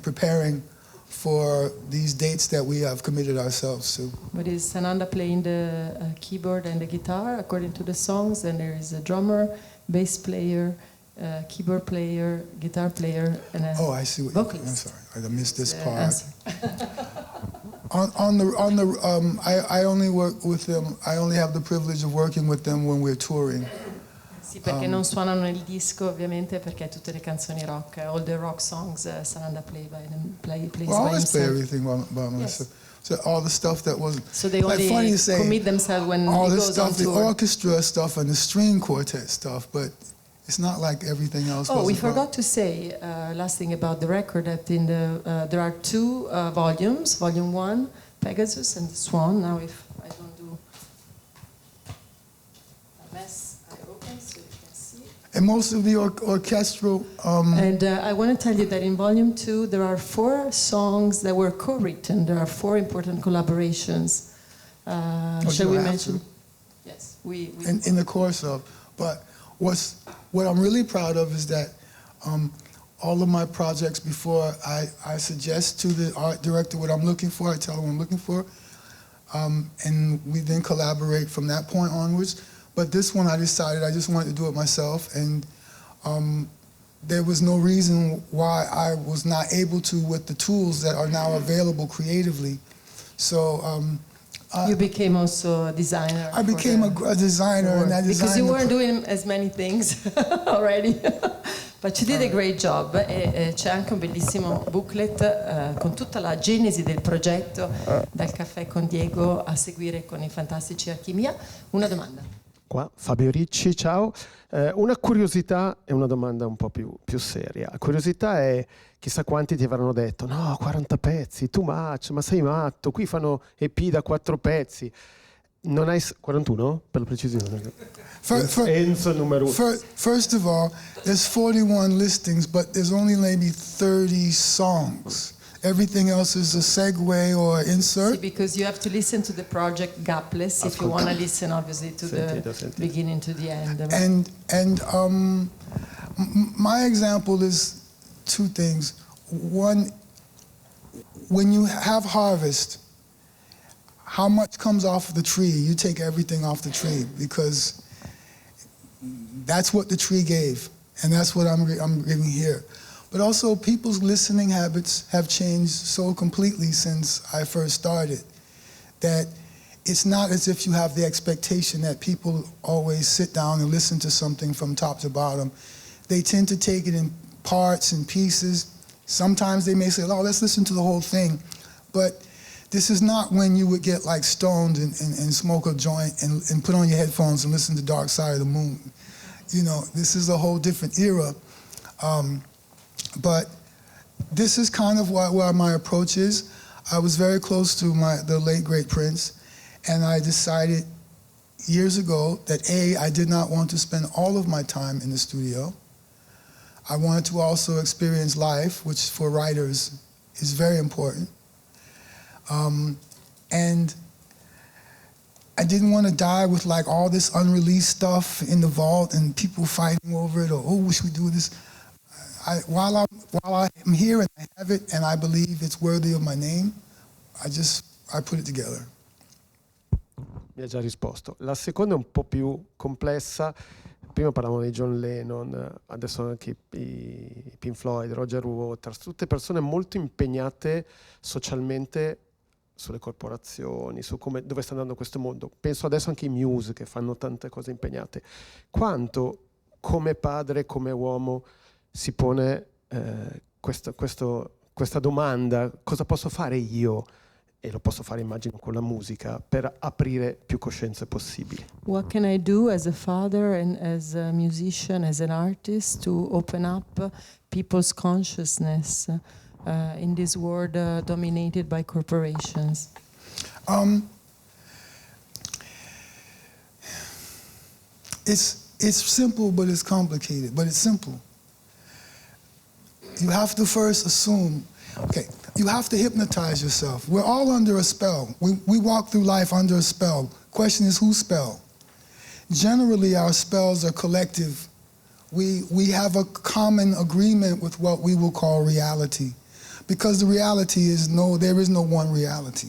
preparing for these dates that we have committed ourselves to. But is Sananda playing the keyboard and the guitar according to the songs? And there is a drummer, bass player, keyboard player, guitar player, and a Oh, I see what vocalist. I'm sorry, I missed this part. Answer. I only work with them. I only have the privilege of working with them when we're touring. Sì, perché non suonano nel disco, ovviamente, perché tutte le canzoni rock, all the rock songs, Sananda plays Well, I by always play himself. everything by myself. So all the stuff that was So they like only funny to say, commit themselves when all he this goes on stuff, the tour. orchestra stuff and the string quartet stuff, but it's not like everything else. Oh, was we about. forgot to say last thing about the record, that in the there are two volumes. Volume 1, Pegasus and the Swan. Now, if I don't do a mess, I open so you can see. And most of the orchestral. And I want to tell you that in Volume 2 there are 4 songs that were co-written. There are 4 important collaborations. Shall you we have mention? to. Yes, we in the course of. But what I'm really proud of is that all of my projects before, I suggest to the art director what I'm looking for, I tell him what I'm looking for, and we then collaborate from that point onwards. But this one I decided I just wanted to do it myself, and there was no reason why I was not able to with the tools that are now available creatively. So you became also a designer. I became a designer, and I designed because you weren't doing as many things already. But you did a great job. E c'è anche un bellissimo booklet con tutta la genesi del progetto, dal caffè con Diego a seguire con i fantastici Archimia. Una domanda. Qua, Fabio Ricci, ciao. Una curiosità e una domanda un po' più seria. La curiosità è, chissà quanti ti avranno detto, no, 40 pezzi, too much, ma sei matto, qui fanno EP da 4 pezzi. Non hai 41 per la precisione? Enzo numero 1. First of all, there's 41 listings, but there's only maybe 30 songs. Everything else is a segue or insert. See, because you have to listen to the project gapless if you want to listen, obviously, to the beginning to the end. And my example is two things. One, when you have harvest, how much comes off the tree? You take everything off the tree because that's what the tree gave, and that's what I'm giving here. But also, people's listening habits have changed so completely since I first started that it's not as if you have the expectation that people always sit down and listen to something from top to bottom. They tend to take it in parts and pieces. Sometimes they may say, oh, let's listen to the whole thing. But this is not when you would get like stoned and smoke a joint and put on your headphones and listen to Dark Side of the Moon. You know, this is a whole different era. But this is kind of where my approach is. I was very close to the late, great Prince, and I decided years ago that I did not want to spend all of my time in the studio. I wanted to also experience life, which for writers is very important. And I didn't want to die with like all this unreleased stuff in the vault and people fighting over it, or, oh, we should do this. While I'm here and I have it and I believe it's worthy of my name, I put it together. Mi ha già risposto. La seconda è un po' più complessa. Prima parlavamo di John Lennon, adesso anche i Pink Floyd, Roger Waters, tutte persone molto impegnate socialmente sulle corporazioni, su dove sta andando questo mondo. Penso adesso anche ai Muse che fanno tante cose impegnate. Quanto come padre, come uomo, si pone questa domanda, cosa posso fare io, e lo posso fare immagino con la musica, per aprire più coscienze possibili. What can I do as a father and as a musician, as an artist, to open up people's consciousness in this world dominated by corporations? It's simple, but it's complicated, but it's simple. You have to first assume, okay, you have to hypnotize yourself. We're all under a spell. We walk through life under a spell. Question is, whose spell? Generally, our spells are collective. We have a common agreement with what we will call reality. Because the reality is there is no one reality.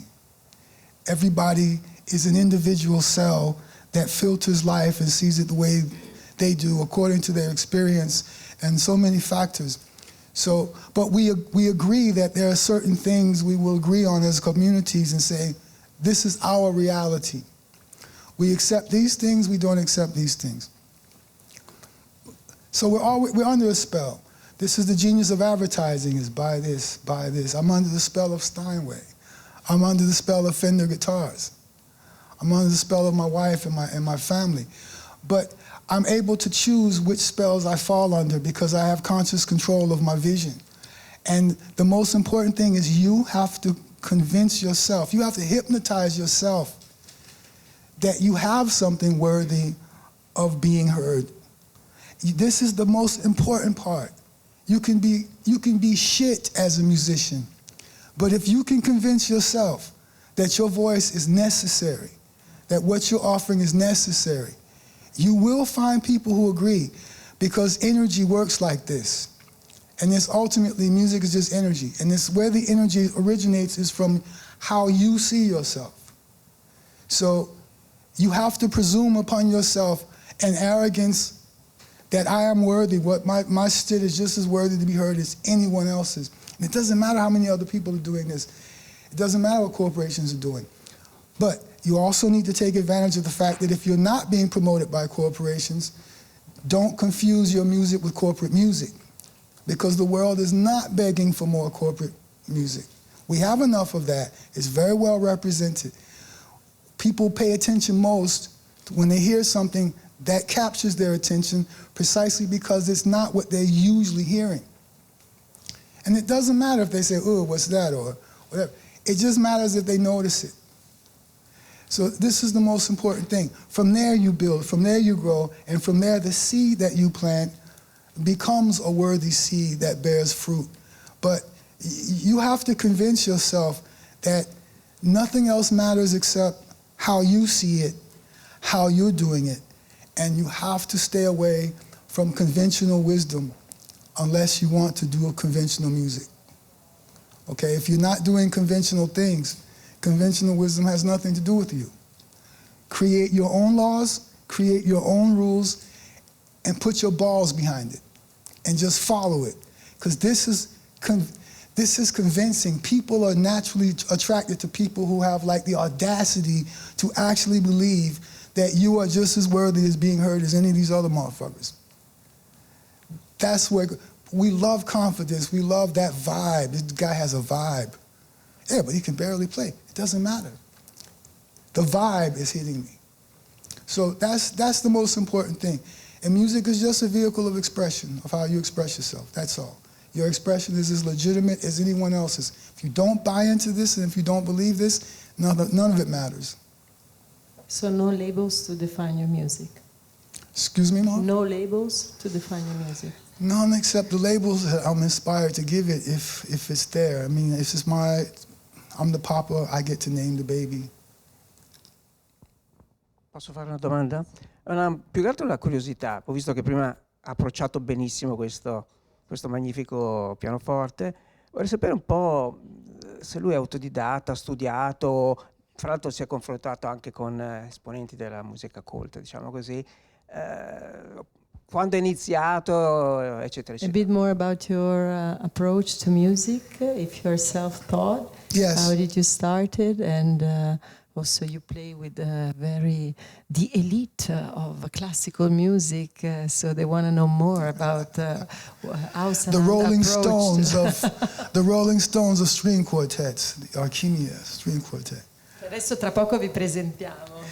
Everybody is an individual cell that filters life and sees it the way they do according to their experience and so many factors. So, but we agree that there are certain things we will agree on as communities and say, this is our reality. We accept these things, we don't accept these things. So we're under a spell. This is the genius of advertising, is buy this, buy this. I'm under the spell of Steinway. I'm under the spell of Fender guitars. I'm under the spell of my wife and my family. But I'm able to choose which spells I fall under because I have conscious control of my vision. And the most important thing is you have to convince yourself, you have to hypnotize yourself that you have something worthy of being heard. This is the most important part. You can be shit as a musician, but if you can convince yourself that your voice is necessary, that what you're offering is necessary, you will find people who agree, because energy works like this. And it's ultimately, music is just energy. And it's where the energy originates is from how you see yourself. So You have to presume upon yourself an arrogance that I am worthy, what my shit is just as worthy to be heard as anyone else's. And it doesn't matter how many other people are doing this. It doesn't matter what corporations are doing. But you also need to take advantage of the fact that if you're not being promoted by corporations, don't confuse your music with corporate music, because the world is not begging for more corporate music. We have enough of that. It's very well represented. People pay attention most when they hear something that captures their attention precisely because it's not what they're usually hearing. And it doesn't matter if they say, oh, what's that, or whatever. It just matters if they notice it. So this is the most important thing. From there you build, from there you grow, and from there the seed that you plant becomes a worthy seed that bears fruit. But you have to convince yourself that nothing else matters except how you see it, how you're doing it. And you have to stay away from conventional wisdom unless you want to do conventional music. Okay, if you're not doing conventional things, conventional wisdom has nothing to do with you. Create your own laws, create your own rules, and put your balls behind it, and just follow it. Because this is convincing. People are naturally attracted to people who have like the audacity to actually believe that you are just as worthy as being heard as any of these other motherfuckers. That's where we love confidence. We love that vibe. This guy has a vibe. Yeah, but he can barely play. It doesn't matter. The vibe is hitting me. So that's the most important thing. And music is just a vehicle of expression, of how you express yourself. That's all. Your expression is as legitimate as anyone else's. If you don't buy into this and if you don't believe this, none of it matters. So no labels to define your music? Excuse me, Mom? No labels to define your music? None except the labels that I'm inspired to give it if it's there. I mean, it's just I'm the papa, I get to name the baby. Posso fare una domanda? Più che altro la curiosità. Ho visto che prima ha approcciato benissimo questo magnifico pianoforte. Vorrei sapere un po' se lui è autodidatta, ha studiato, fra l'altro si è confrontato anche con esponenti della musica colta, diciamo così. Quando è iniziato, eccetera, eccetera. A bit more about your approach to music, if you're self-taught. Yes. How did you start it? And also you play with the elite of classical music, so they want to know more about how Sananda The Rolling approached. the Rolling Stones of string quartets, the Archimia string quartet. Adesso tra poco vi presentiamo.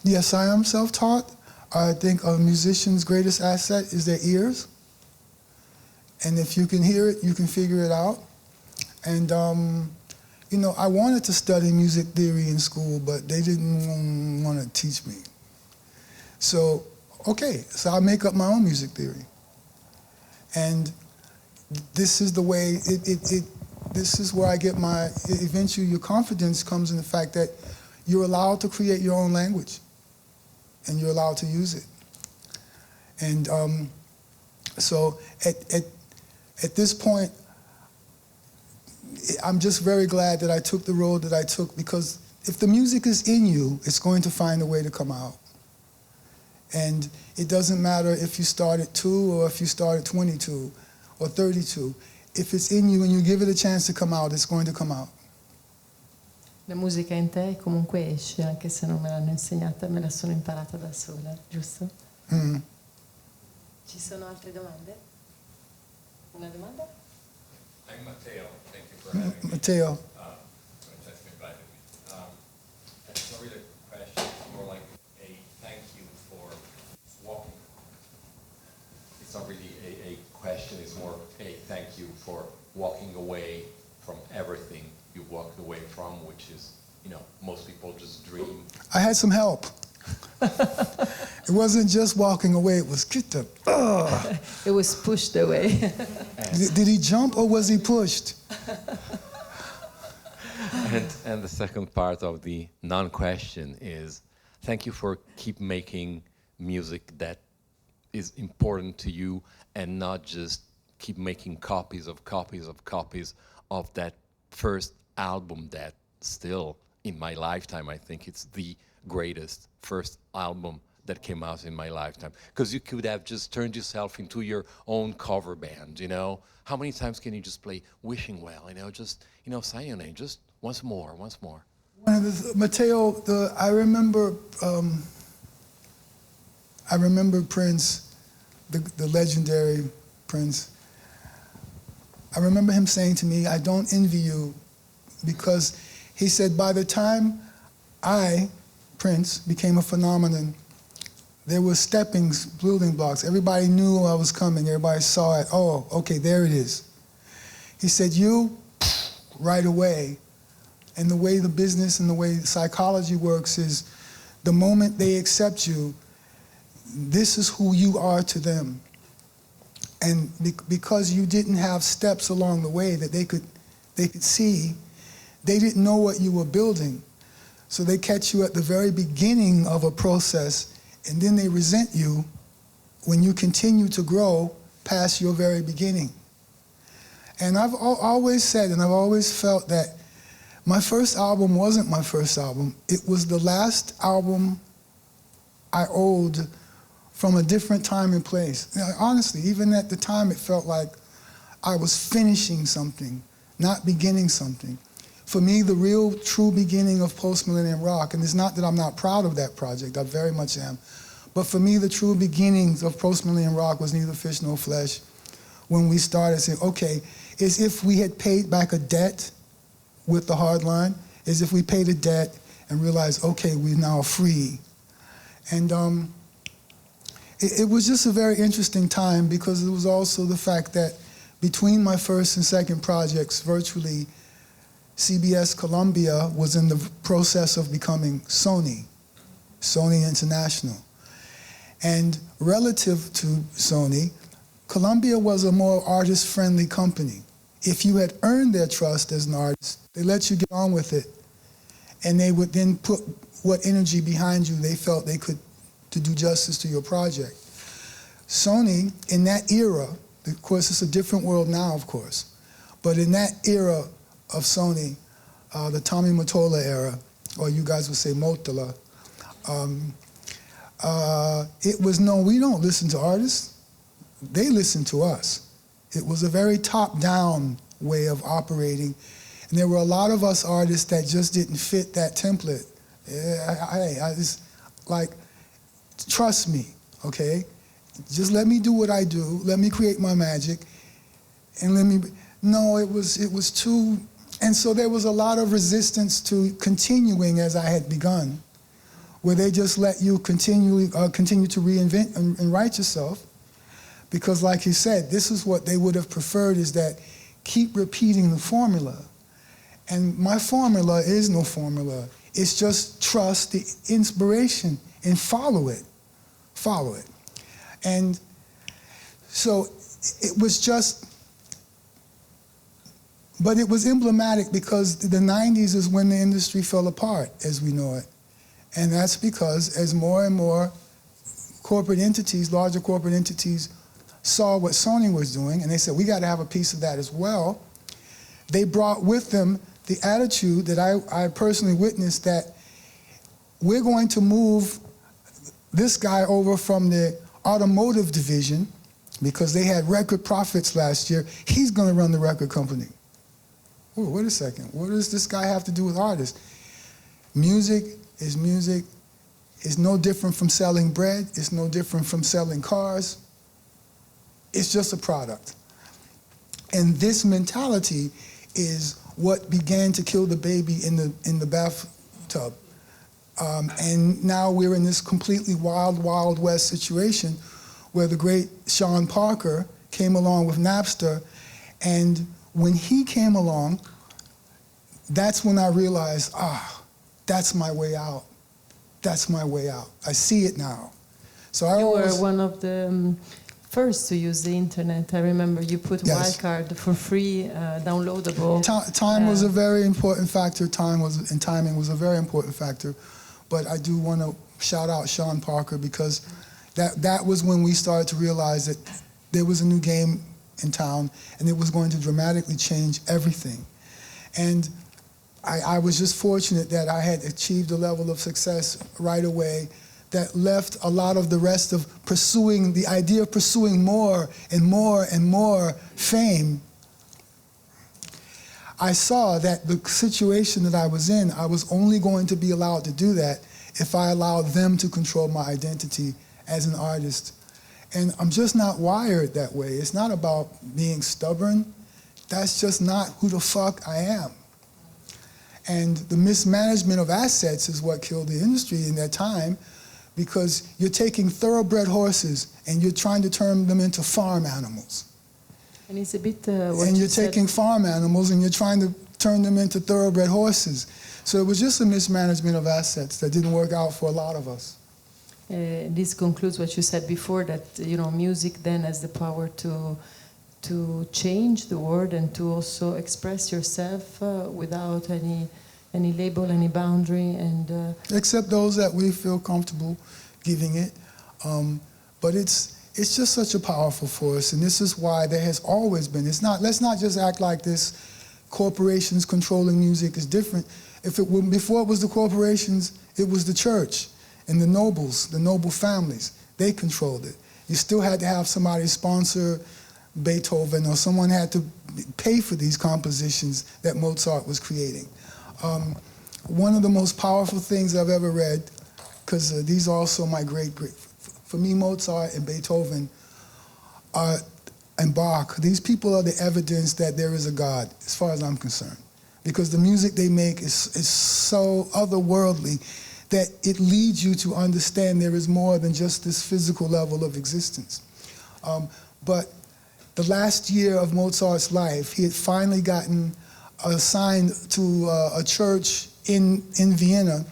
Yes, I am self-taught. I think a musician's greatest asset is their ears. And if you can hear it, you can figure it out. And, I wanted to study music theory in school, but they didn't want to teach me. So I make up my own music theory. And this is the way, this is where I get eventually your confidence comes in the fact that you're allowed to create your own language. And you're allowed to use it. And so at this point, I'm just very glad that I took the road that I took, because if the music is in you, it's going to find a way to come out. And it doesn't matter if you start at 2 or if you start at 22 or 32. If it's in you and you give it a chance to come out, it's going to come out. La musica in te comunque esce, anche se non me l'hanno insegnata, me la sono imparata da sola, giusto? Mm. Ci sono altre domande? Una domanda? I'm Matteo. Thank you for having me. Matteo. Francesca invited me. It's not really a question. It's more like a thank you for walking. It's not really a question. It's more a thank you for walking away from everything you walked away from, which is, most people just dream. I had some help. It wasn't just walking away, it was get the. It was pushed away. Did he jump or was he pushed? And the second part of the non-question is, thank you for keep making music that is important to you and not just keep making copies of that first album that still in my lifetime, I think it's the greatest first album that came out in my lifetime. Because you could have just turned yourself into your own cover band, you know? How many times can you just play Wishing Well, you know, just, you know, sign your name, just once more, once more. One of the, Matteo, I remember Prince, the legendary Prince. I remember him saying to me, I don't envy you, because he said, by the time I, Prince, became a phenomenon, there were steppings, building blocks. Everybody knew I was coming. Everybody saw it. Oh, okay, there it is. He said, you, right away, and the way the business and the way psychology works is the moment they accept you, this is who you are to them. And because you didn't have steps along the way that they could see, they didn't know what you were building. So they catch you at the very beginning of a process, and then they resent you when you continue to grow past your very beginning. And I've always said, and I've always felt that my first album wasn't my first album. It was the last album I owed from a different time and place. You know, honestly, even at the time, it felt like I was finishing something, not beginning something. For me, the real, true beginning of post-millennium rock, and it's not that I'm not proud of that project, I very much am, but for me, the true beginnings of post-millennium rock was Neither Fish Nor Flesh, when we started saying, okay, it's if we had paid back a debt with the hard line, is if we paid a debt and realized, okay, we're now free. And it was just a very interesting time, because it was also the fact that between my first and second projects, virtually, CBS Columbia was in the process of becoming Sony International. And relative to Sony, Columbia was a more artist-friendly company. If you had earned their trust as an artist, they let you get on with it. And they would then put what energy behind you they felt they could to do justice to your project. Sony, in that era, of course it's a different world now, of course, but in that era of Sony, the Tommy Mottola era, or you guys would say Mottola, it was no, we don't listen to artists, they listen to us. It was a very top-down way of operating, and there were a lot of us artists that just didn't fit that template. I just, like, trust me, okay? Just let me do what I do, let me create my magic, and let me, no, it was too, and so there was a lot of resistance to continuing as I had begun, where they just let you continue to reinvent and write yourself, because like you said, this is what they would have preferred, is that keep repeating the formula. And my formula is no formula. It's just trust the inspiration and follow it. Follow it. And so it was just, but it was emblematic, because the 90s is when the industry fell apart as we know it. And that's because as more and more corporate entities, larger corporate entities, saw what Sony was doing, and they said, we got to have a piece of that as well, they brought with them the attitude that I personally witnessed, that we're going to move this guy over from the automotive division, because they had record profits last year. He's going to run the record company. Ooh, wait a second. What does this guy have to do with artists? Music is no different from selling bread. It's no different from selling cars. It's just a product. And this mentality is what began to kill the baby in the bathtub. And now we're in this completely wild, wild west situation where the great Sean Parker came along with Napster, and when he came along, that's when I realized, that's my way out. That's my way out. I see it now. So you were one of the first to use the internet. I remember you put Wildcard for free, downloadable. Time was a very important factor. Timing was a very important factor. But I do want to shout out Sean Parker, because that was when we started to realize that there was a new game in town, and it was going to dramatically change everything. And I was just fortunate that I had achieved a level of success right away that left a lot of the rest of pursuing, the idea of pursuing more and more and more fame. I saw that the situation that I was in, I was only going to be allowed to do that if I allowed them to control my identity as an artist. And I'm just not wired that way. It's not about being stubborn. That's just not who the fuck I am. And the mismanagement of assets is what killed the industry in that time, because you're taking thoroughbred horses and you're trying to turn them into farm animals. And it's a bit And you're taking farm animals and you're trying to turn them into thoroughbred horses. So it was just a mismanagement of assets that didn't work out for a lot of us. This concludes what you said before, that music then has the power to change the world and to also express yourself without any label, any boundary, and except those that we feel comfortable giving it. But it's just such a powerful force, and this is why there has always been. Let's not just act like this. Corporations controlling music is different. Before it was the corporations, it was the church and the nobles, the noble families. They controlled it. You still had to have somebody sponsor Beethoven, or someone had to pay for these compositions that Mozart was creating. One of the most powerful things I've ever read, because these are also my great, for me, Mozart and Beethoven and Bach, these people are the evidence that there is a God, as far as I'm concerned. Because the music they make is so otherworldly that it leads you to understand there is more than just this physical level of existence. But the last year of Mozart's life, he had finally gotten assigned to a church in Vienna,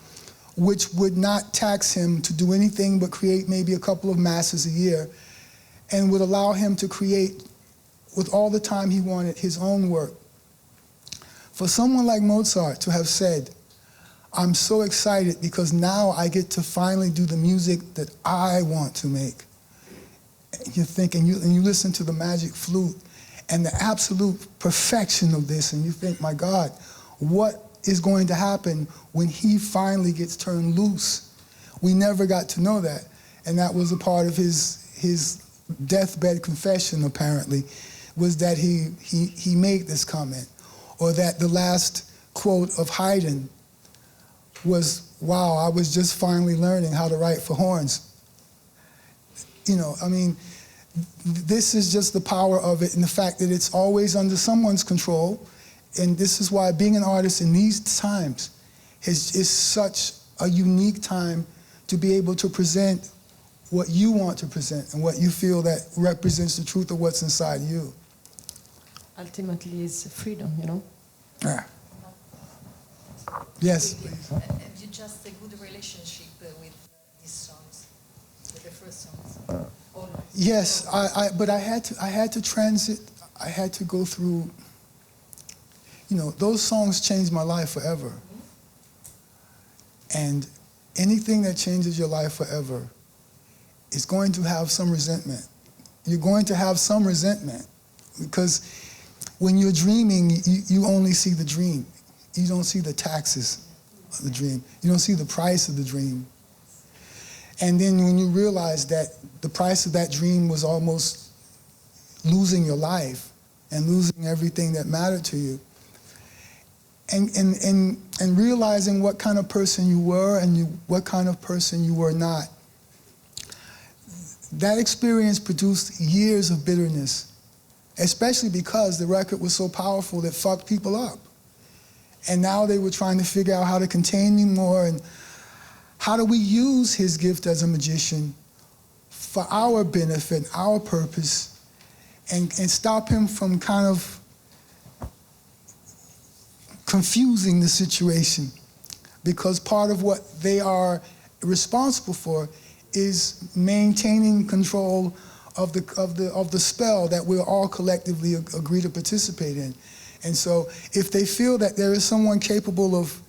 which would not tax him to do anything but create maybe a couple of masses a year, and would allow him to create, with all the time he wanted, his own work. For someone like Mozart to have said, I'm so excited because now I get to finally do the music that I want to make. And you think, and you listen to the magic flute and the absolute perfection of this, and you think, my God, what is going to happen when he finally gets turned loose? We never got to know that. And that was a part of his deathbed confession, apparently, was that he made this comment. Or that the last quote of Haydn was, wow, I was just finally learning how to write for horns. This is just the power of it, and the fact that it's always under someone's control. And this is why being an artist in these times is such a unique time to be able to present what you want to present and what you feel that represents the truth of what's inside you. ultimately is freedom, Yeah. Yes, please. Have you just a good relationship with these songs, with the first songs? Yes, but I had to transit. I had to go through. Those songs changed my life forever. And anything that changes your life forever is going to have some resentment. You're going to have some resentment because when you're dreaming, you only see the dream. You don't see the taxes of the dream. You don't see the price of the dream. And then when you realize that the price of that dream was almost losing your life and losing everything that mattered to you, and realizing what kind of person you were and what kind of person you were not, that experience produced years of bitterness, especially because the record was so powerful that fucked people up. And now they were trying to figure out how to contain me more, and how do we use his gift as a magician for our benefit, our purpose, and stop him from kind of confusing the situation. Because part of what they are responsible for is maintaining control of the spell that we'll all collectively agree to participate in. And so if they feel that there is someone capable of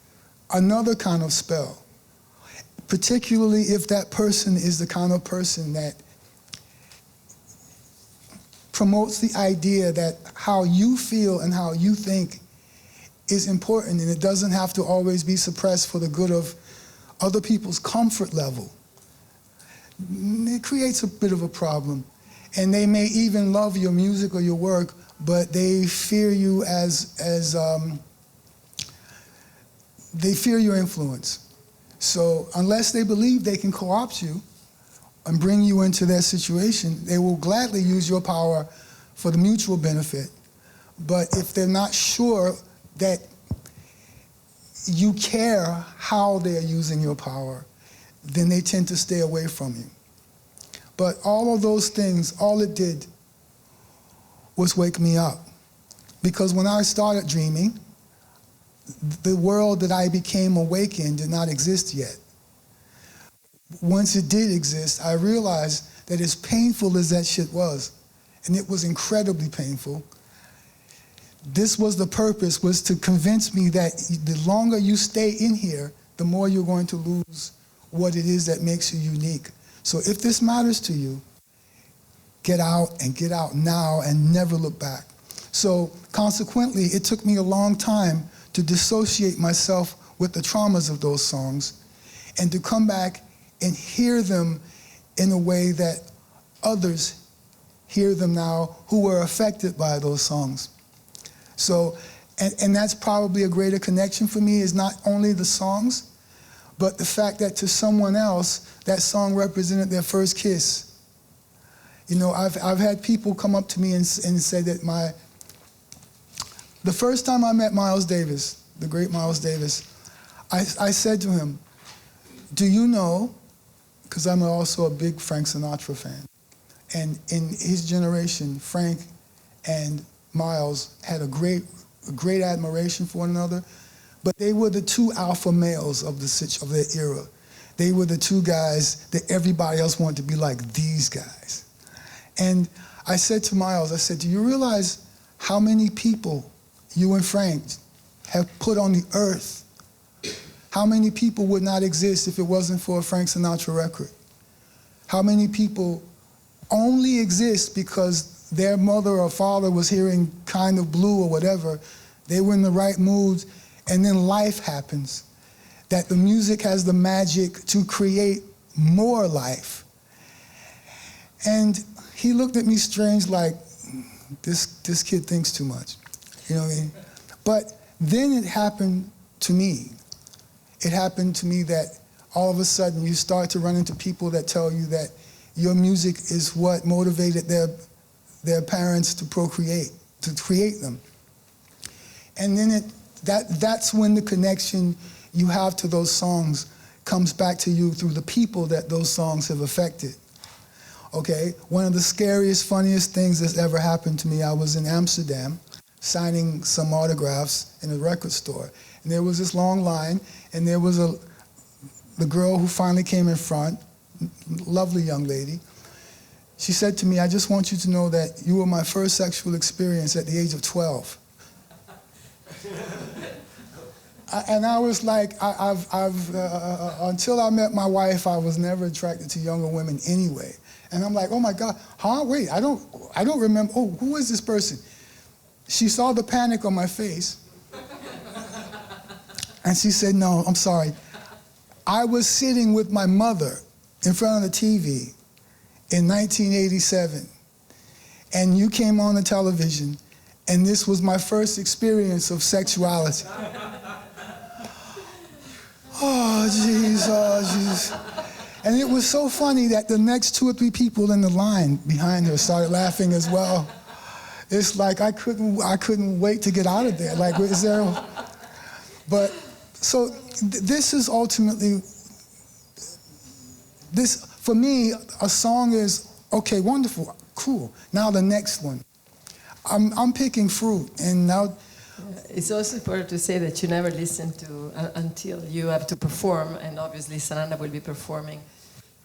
another kind of spell, particularly if that person is the kind of person that promotes the idea that how you feel and how you think is important, and it doesn't have to always be suppressed for the good of other people's comfort level. It creates a bit of a problem. And they may even love your music or your work, but they fear you they fear your influence. So unless they believe they can co-opt you and bring you into their situation, they will gladly use your power for the mutual benefit. But if they're not sure that you care how they're using your power, then they tend to stay away from you. But all of those things, all it did was wake me up. Because when I started dreaming, the world that I became awake in did not exist yet. Once it did exist, I realized that as painful as that shit was, and it was incredibly painful, this was the purpose, was to convince me that the longer you stay in here, the more you're going to lose what it is that makes you unique. So if this matters to you, get out now and never look back. So consequently, it took me a long time to dissociate myself with the traumas of those songs and to come back and hear them in a way that others hear them now who were affected by those songs. So, and that's probably a greater connection for me, is not only the songs, but the fact that to someone else, that song represented their first kiss. You know, I've had people come up to me and say that the first time I met Miles Davis, the great Miles Davis, I said to him, do you know, because I'm also a big Frank Sinatra fan, and in his generation, Frank and Miles had a great admiration for one another, but they were the two alpha males of their era. They were the two guys that everybody else wanted to be like these guys. And I said to Miles, I said, do you realize how many people you and Frank have put on the earth? How many people would not exist if it wasn't for a Frank Sinatra record? How many people only exist because their mother or father was hearing Kind of Blue or whatever, they were in the right mood, and then life happens. That the music has the magic to create more life. And he looked at me strange like, this kid thinks too much. You know what I mean? But then it happened to me. It happened to me that all of a sudden you start to run into people that tell you that your music is what motivated their parents to procreate, to create them. And then that's when the connection you have to those songs comes back to you through the people that those songs have affected. Okay, one of the scariest, funniest things that's ever happened to me, I was in Amsterdam signing some autographs in a record store. And there was this long line, and there was the girl who finally came in front, lovely young lady. She said to me, I just want you to know that you were my first sexual experience at the age of 12. And I was like, until I met my wife, I was never attracted to younger women anyway. And I'm like, oh my God, wait, I don't remember, who is this person? She saw the panic on my face. And she said, no, I'm sorry. I was sitting with my mother in front of the TV in 1987. And you came on the television, and this was my first experience of sexuality. Oh, jeez, oh, jeez. And it was so funny that the next 2 or 3 people in the line behind her started laughing as well. It's like I couldn't wait to get out of there. Like, is there? But so this is ultimately this for me. A song is okay, wonderful, cool. Now the next one. I'm picking fruit, and now. It's also important to say that you never listen to until you have to perform, and obviously Sananda will be performing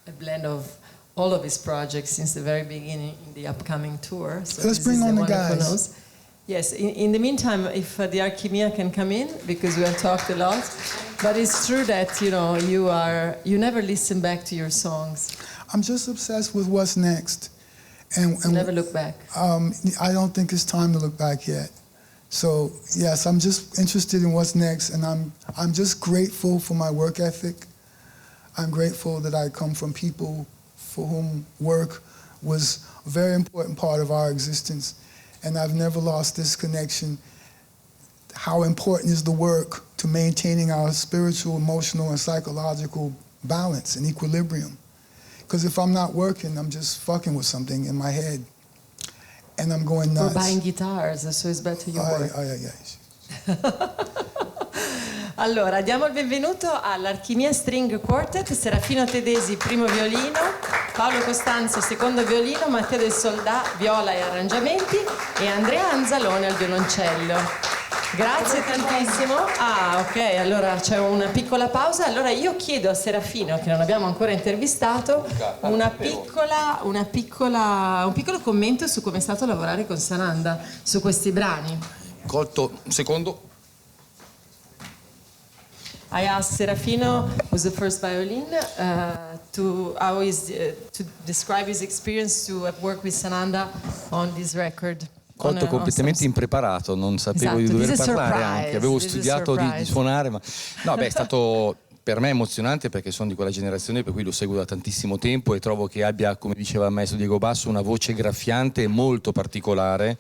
a blend of all of his projects since the very beginning in the upcoming tour. So let's bring on the guys. Yes, in the meantime, if the Archimia can come in, because we have talked a lot, but it's true that, you know, you never listen back to your songs. I'm just obsessed with what's next. And never look back. I don't think it's time to look back yet. So yes, I'm just interested in what's next, and I'm just grateful for my work ethic. I'm grateful that I come from people for whom work was a very important part of our existence, and I've never lost this connection. How important is the work to maintaining our spiritual, emotional, and psychological balance and equilibrium? Because if I'm not working, I'm just fucking with something in my head, and I'm going nuts. Or buying guitars, so it's better you work. Allora, diamo il benvenuto all'Archimia String Quartet, Serafino Tedesi, primo violino, Paolo Costanzo, secondo violino, Matteo del Soldà, viola e arrangiamenti, e Andrea Anzalone al violoncello. Grazie tantissimo. Ah, ok, allora c'è una piccola pausa. Allora io chiedo a Serafino, che non abbiamo ancora intervistato, un piccolo commento su come è stato lavorare con Sananda su questi brani. Colto, secondo. I asked Serafino, who's the first violin, to describe his experience to have worked with Sananda on this record. Colto completamente impreparato, non sapevo di dover parlare anche, avevo studiato di suonare, ma no, beh, è stato per me emozionante perché sono di quella generazione per cui lo seguo da tantissimo tempo e trovo che abbia, come diceva il maestro Diego Basso, una voce graffiante molto particolare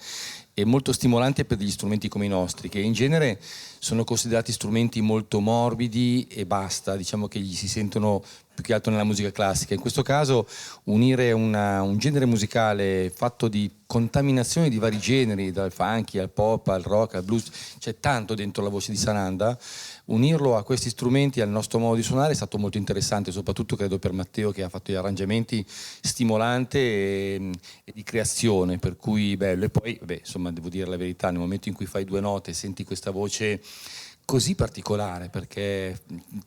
e molto stimolante per degli strumenti come i nostri, che in genere sono considerati strumenti molto morbidi e basta, diciamo che gli si sentono più che altro nella musica classica. In questo caso unire un genere musicale fatto di contaminazione di vari generi, dal funky al pop al rock al blues, c'è tanto dentro la voce di Sananda, unirlo a questi strumenti, al nostro modo di suonare è stato molto interessante, soprattutto credo per Matteo che ha fatto gli arrangiamenti, stimolante e di creazione, per cui bello. E poi, beh, insomma, devo dire la verità, nel momento in cui fai due note e senti questa voce così particolare, perché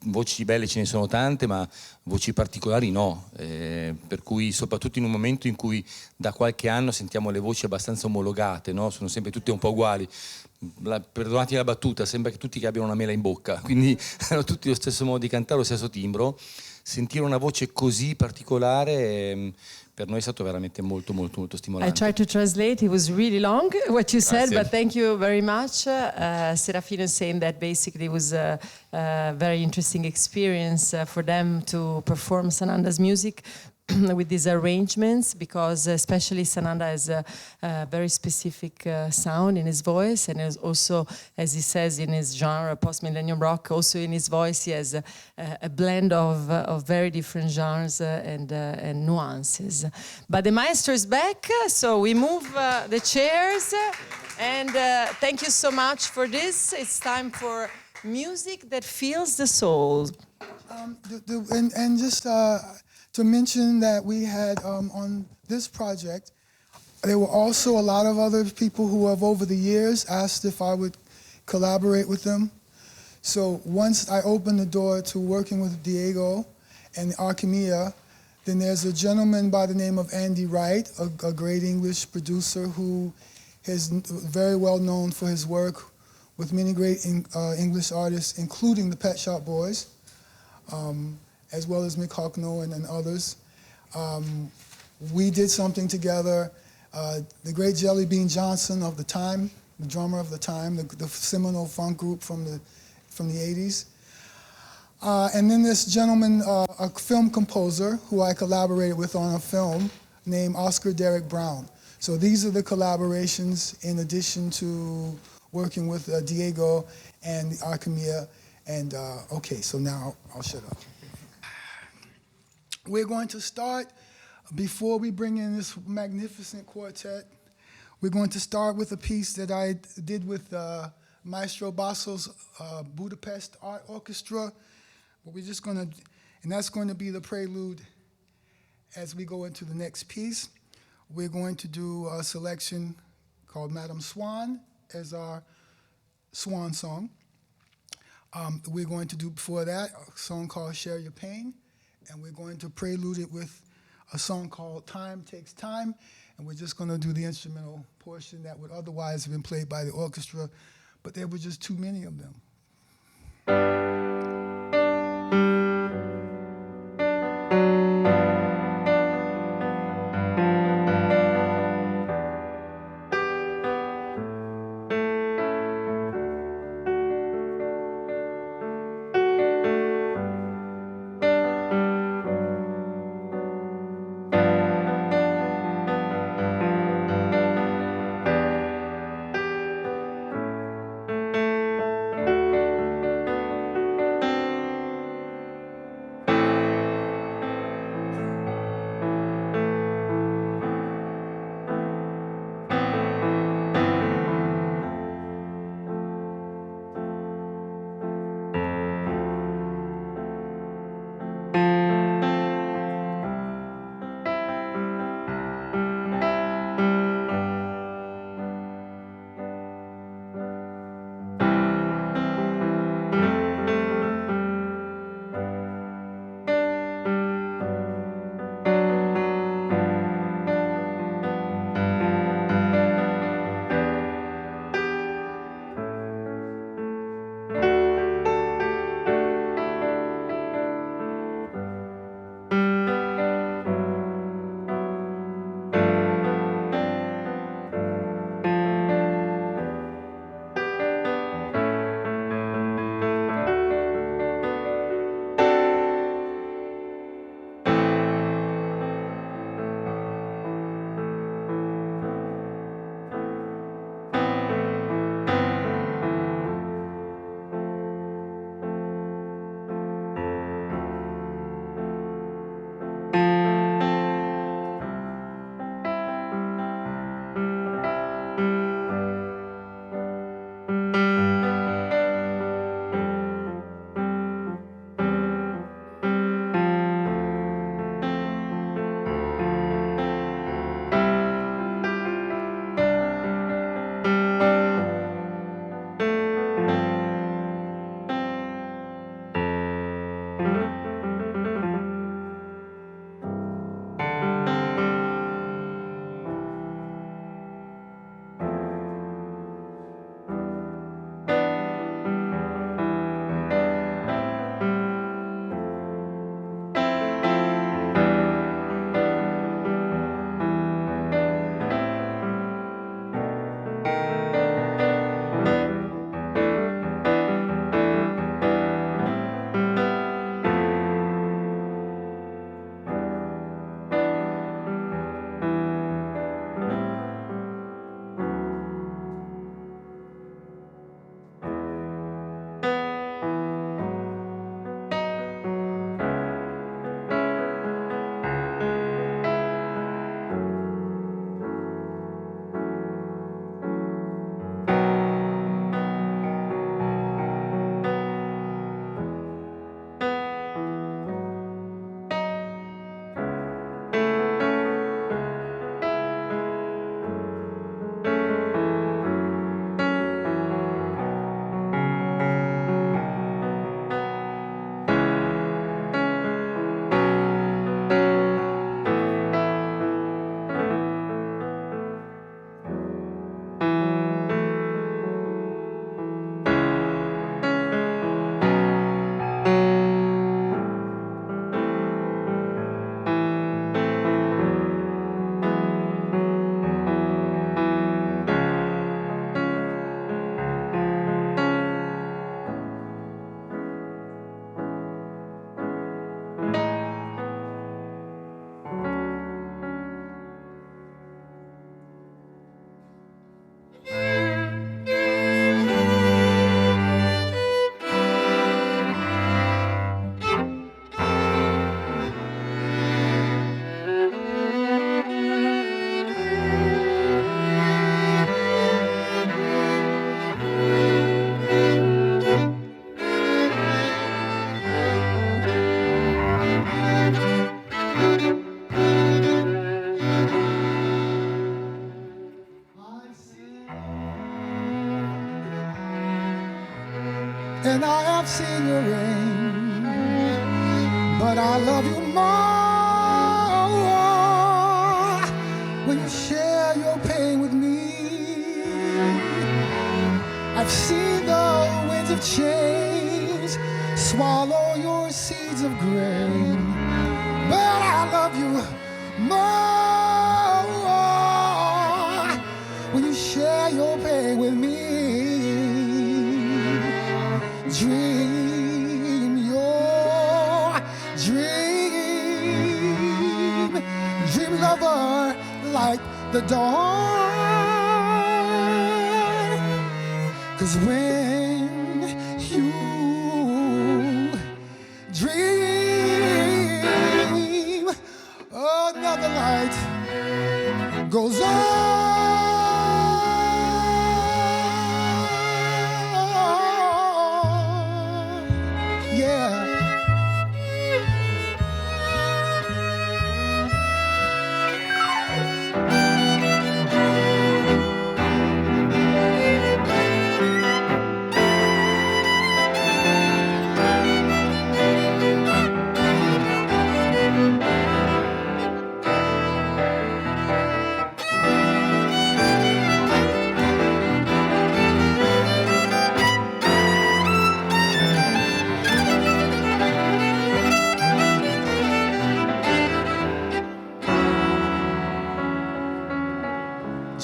voci belle ce ne sono tante, ma voci particolari no, per cui soprattutto in un momento in cui da qualche anno sentiamo le voci abbastanza omologate, no? Sono sempre tutte un po' uguali. Perdonatemi la battuta, sembra che tutti che abbiano una mela in bocca, quindi hanno tutti lo stesso modo di cantare, lo stesso timbro. Sentire una voce così particolare per noi è stato veramente molto molto molto stimolante. I tried to translate, it was really long what you said, but thank you very much. Serafino is saying that basically it was a very interesting experience for them to perform Sananda's music with these arrangements, because especially Sananda has a very specific sound in his voice, and also, as he says, in his genre, post-millennium rock, also in his voice he has a blend of very different genres and nuances. But the maestro is back, so we move the chairs, and thank you so much for this. It's time for music that feels the soul. And just to mention that we had on this project, there were also a lot of other people who have over the years asked if I would collaborate with them. So once I opened the door to working with Diego and Archimia, then there's a gentleman by the name of Andy Wright, a great English producer who is very well known for his work with many great English artists, including the Pet Shop Boys. As well as Mick Hucknall and others. We did something together. The great Jelly Bean Johnson of the time, the drummer of the time, the seminal funk group from the 80s. And then this gentleman, a film composer who I collaborated with on a film named Oscar Derek Brown. So these are the collaborations in addition to working with Diego and Archimia. And okay, so now I'll shut up. We're going to start, before we bring in this magnificent quartet, we're going to start with a piece that I did with Maestro Basso's Budapest Art Orchestra. But we're just going to, and that's going to be the prelude as we go into the next piece. We're going to do a selection called Madame Swan as our swan song. We're going to do before that a song called Share Your Pain. And we're going to prelude it with a song called Time Takes Time, and we're just going to do the instrumental portion that would otherwise have been played by the orchestra, but there were just too many of them. I have seen your reign, but I love you more when you share your pain with me. I've seen the winds of change swallow your seeds of grain, but I love you more when you share your pain with me. Dream your dream, dream lover like the dawn. 'Cause when you dream, another light goes on. Yeah.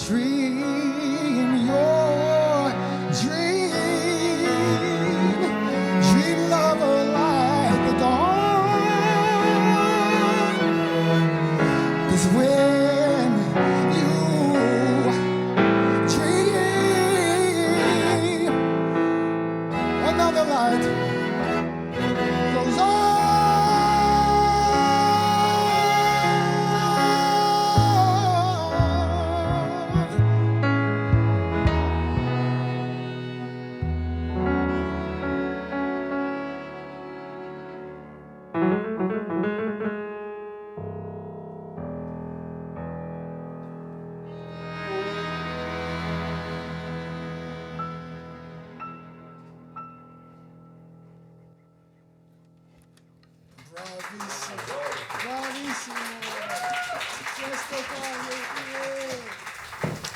Dream your dream, dream lover like the dawn. 'Cause when you dream, another light goes on.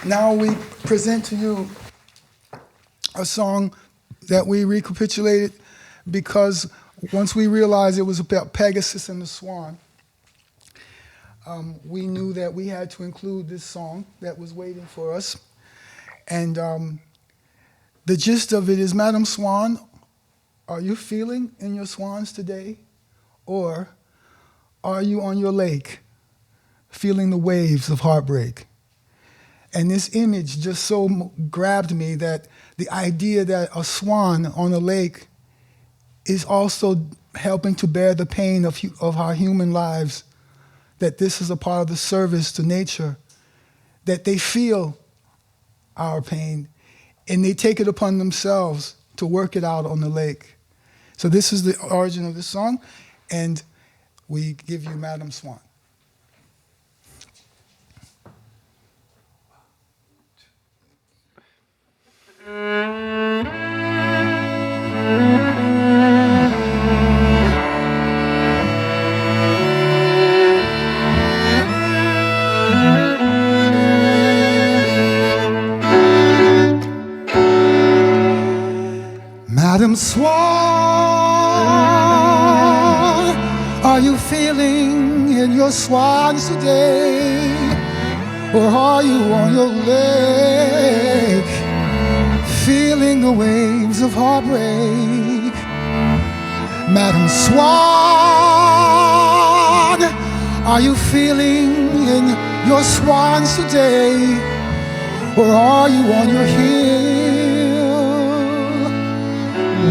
Now we present to you a song that we recapitulated because once we realized it was about Pegasus and the Swan, we knew that we had to include this song that was waiting for us. And the gist of it is, Madam Swan, are you feeling in your swans today? Or are you on your lake feeling the waves of heartbreak? And this image just so grabbed me that the idea that a swan on a lake is also helping to bear the pain of our human lives, that this is a part of the service to nature, that they feel our pain and they take it upon themselves to work it out on the lake. So this is the origin of this song, and we give you Madam Swan. Madam Swan, are you feeling in your swans today? Or are you on your lake, feeling the waves of heartbreak? Madam Swan, are you feeling in your swans today? Or are you on your hill,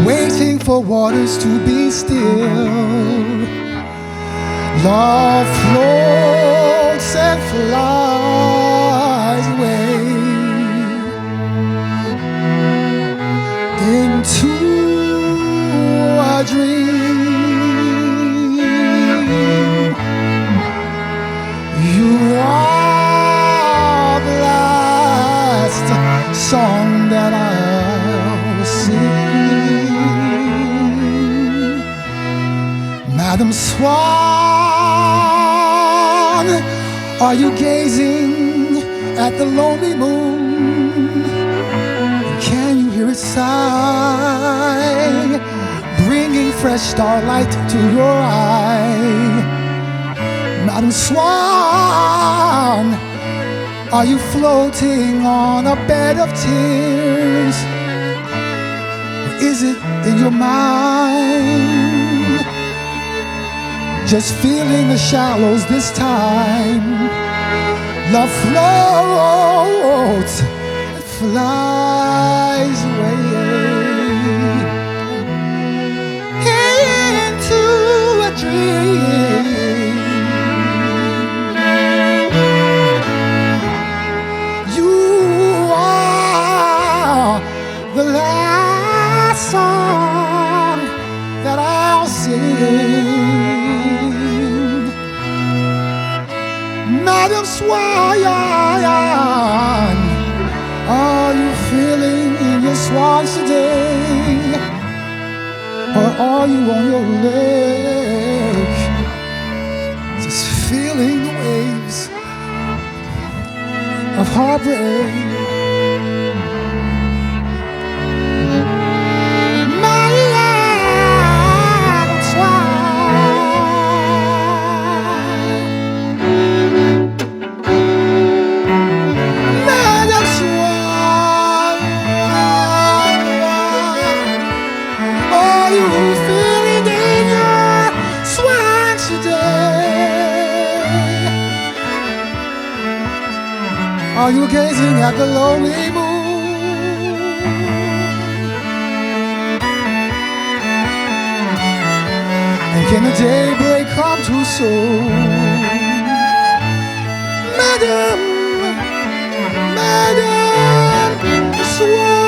waiting for waters to be still? Love floats and flies away into a dream. You are the last song that I'll sing. Madam Swan, are you gazing at the lonely moon? Can you hear it sigh, bringing fresh starlight to your eye? Madam Swan, are you floating on a bed of tears? Or is it in your mind? Just feeling the shallows this time. Love floats and flies away into a dream. You are the last song that I'll sing. Madam Swan, are you feeling in your swans today? Or are you on your leg, just feeling the waves of heartbreak? Madam Swan, Madam Swan, are you feeling in your swan today? Are you gazing at the lonely moon? And can the daybreak come too soon? Madam, Madam Swan.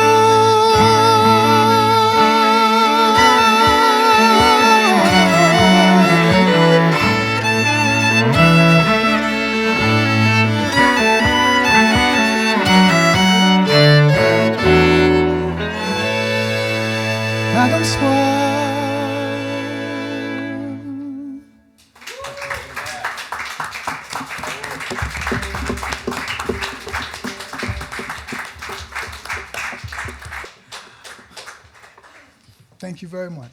Madam Swan. Thank you very much.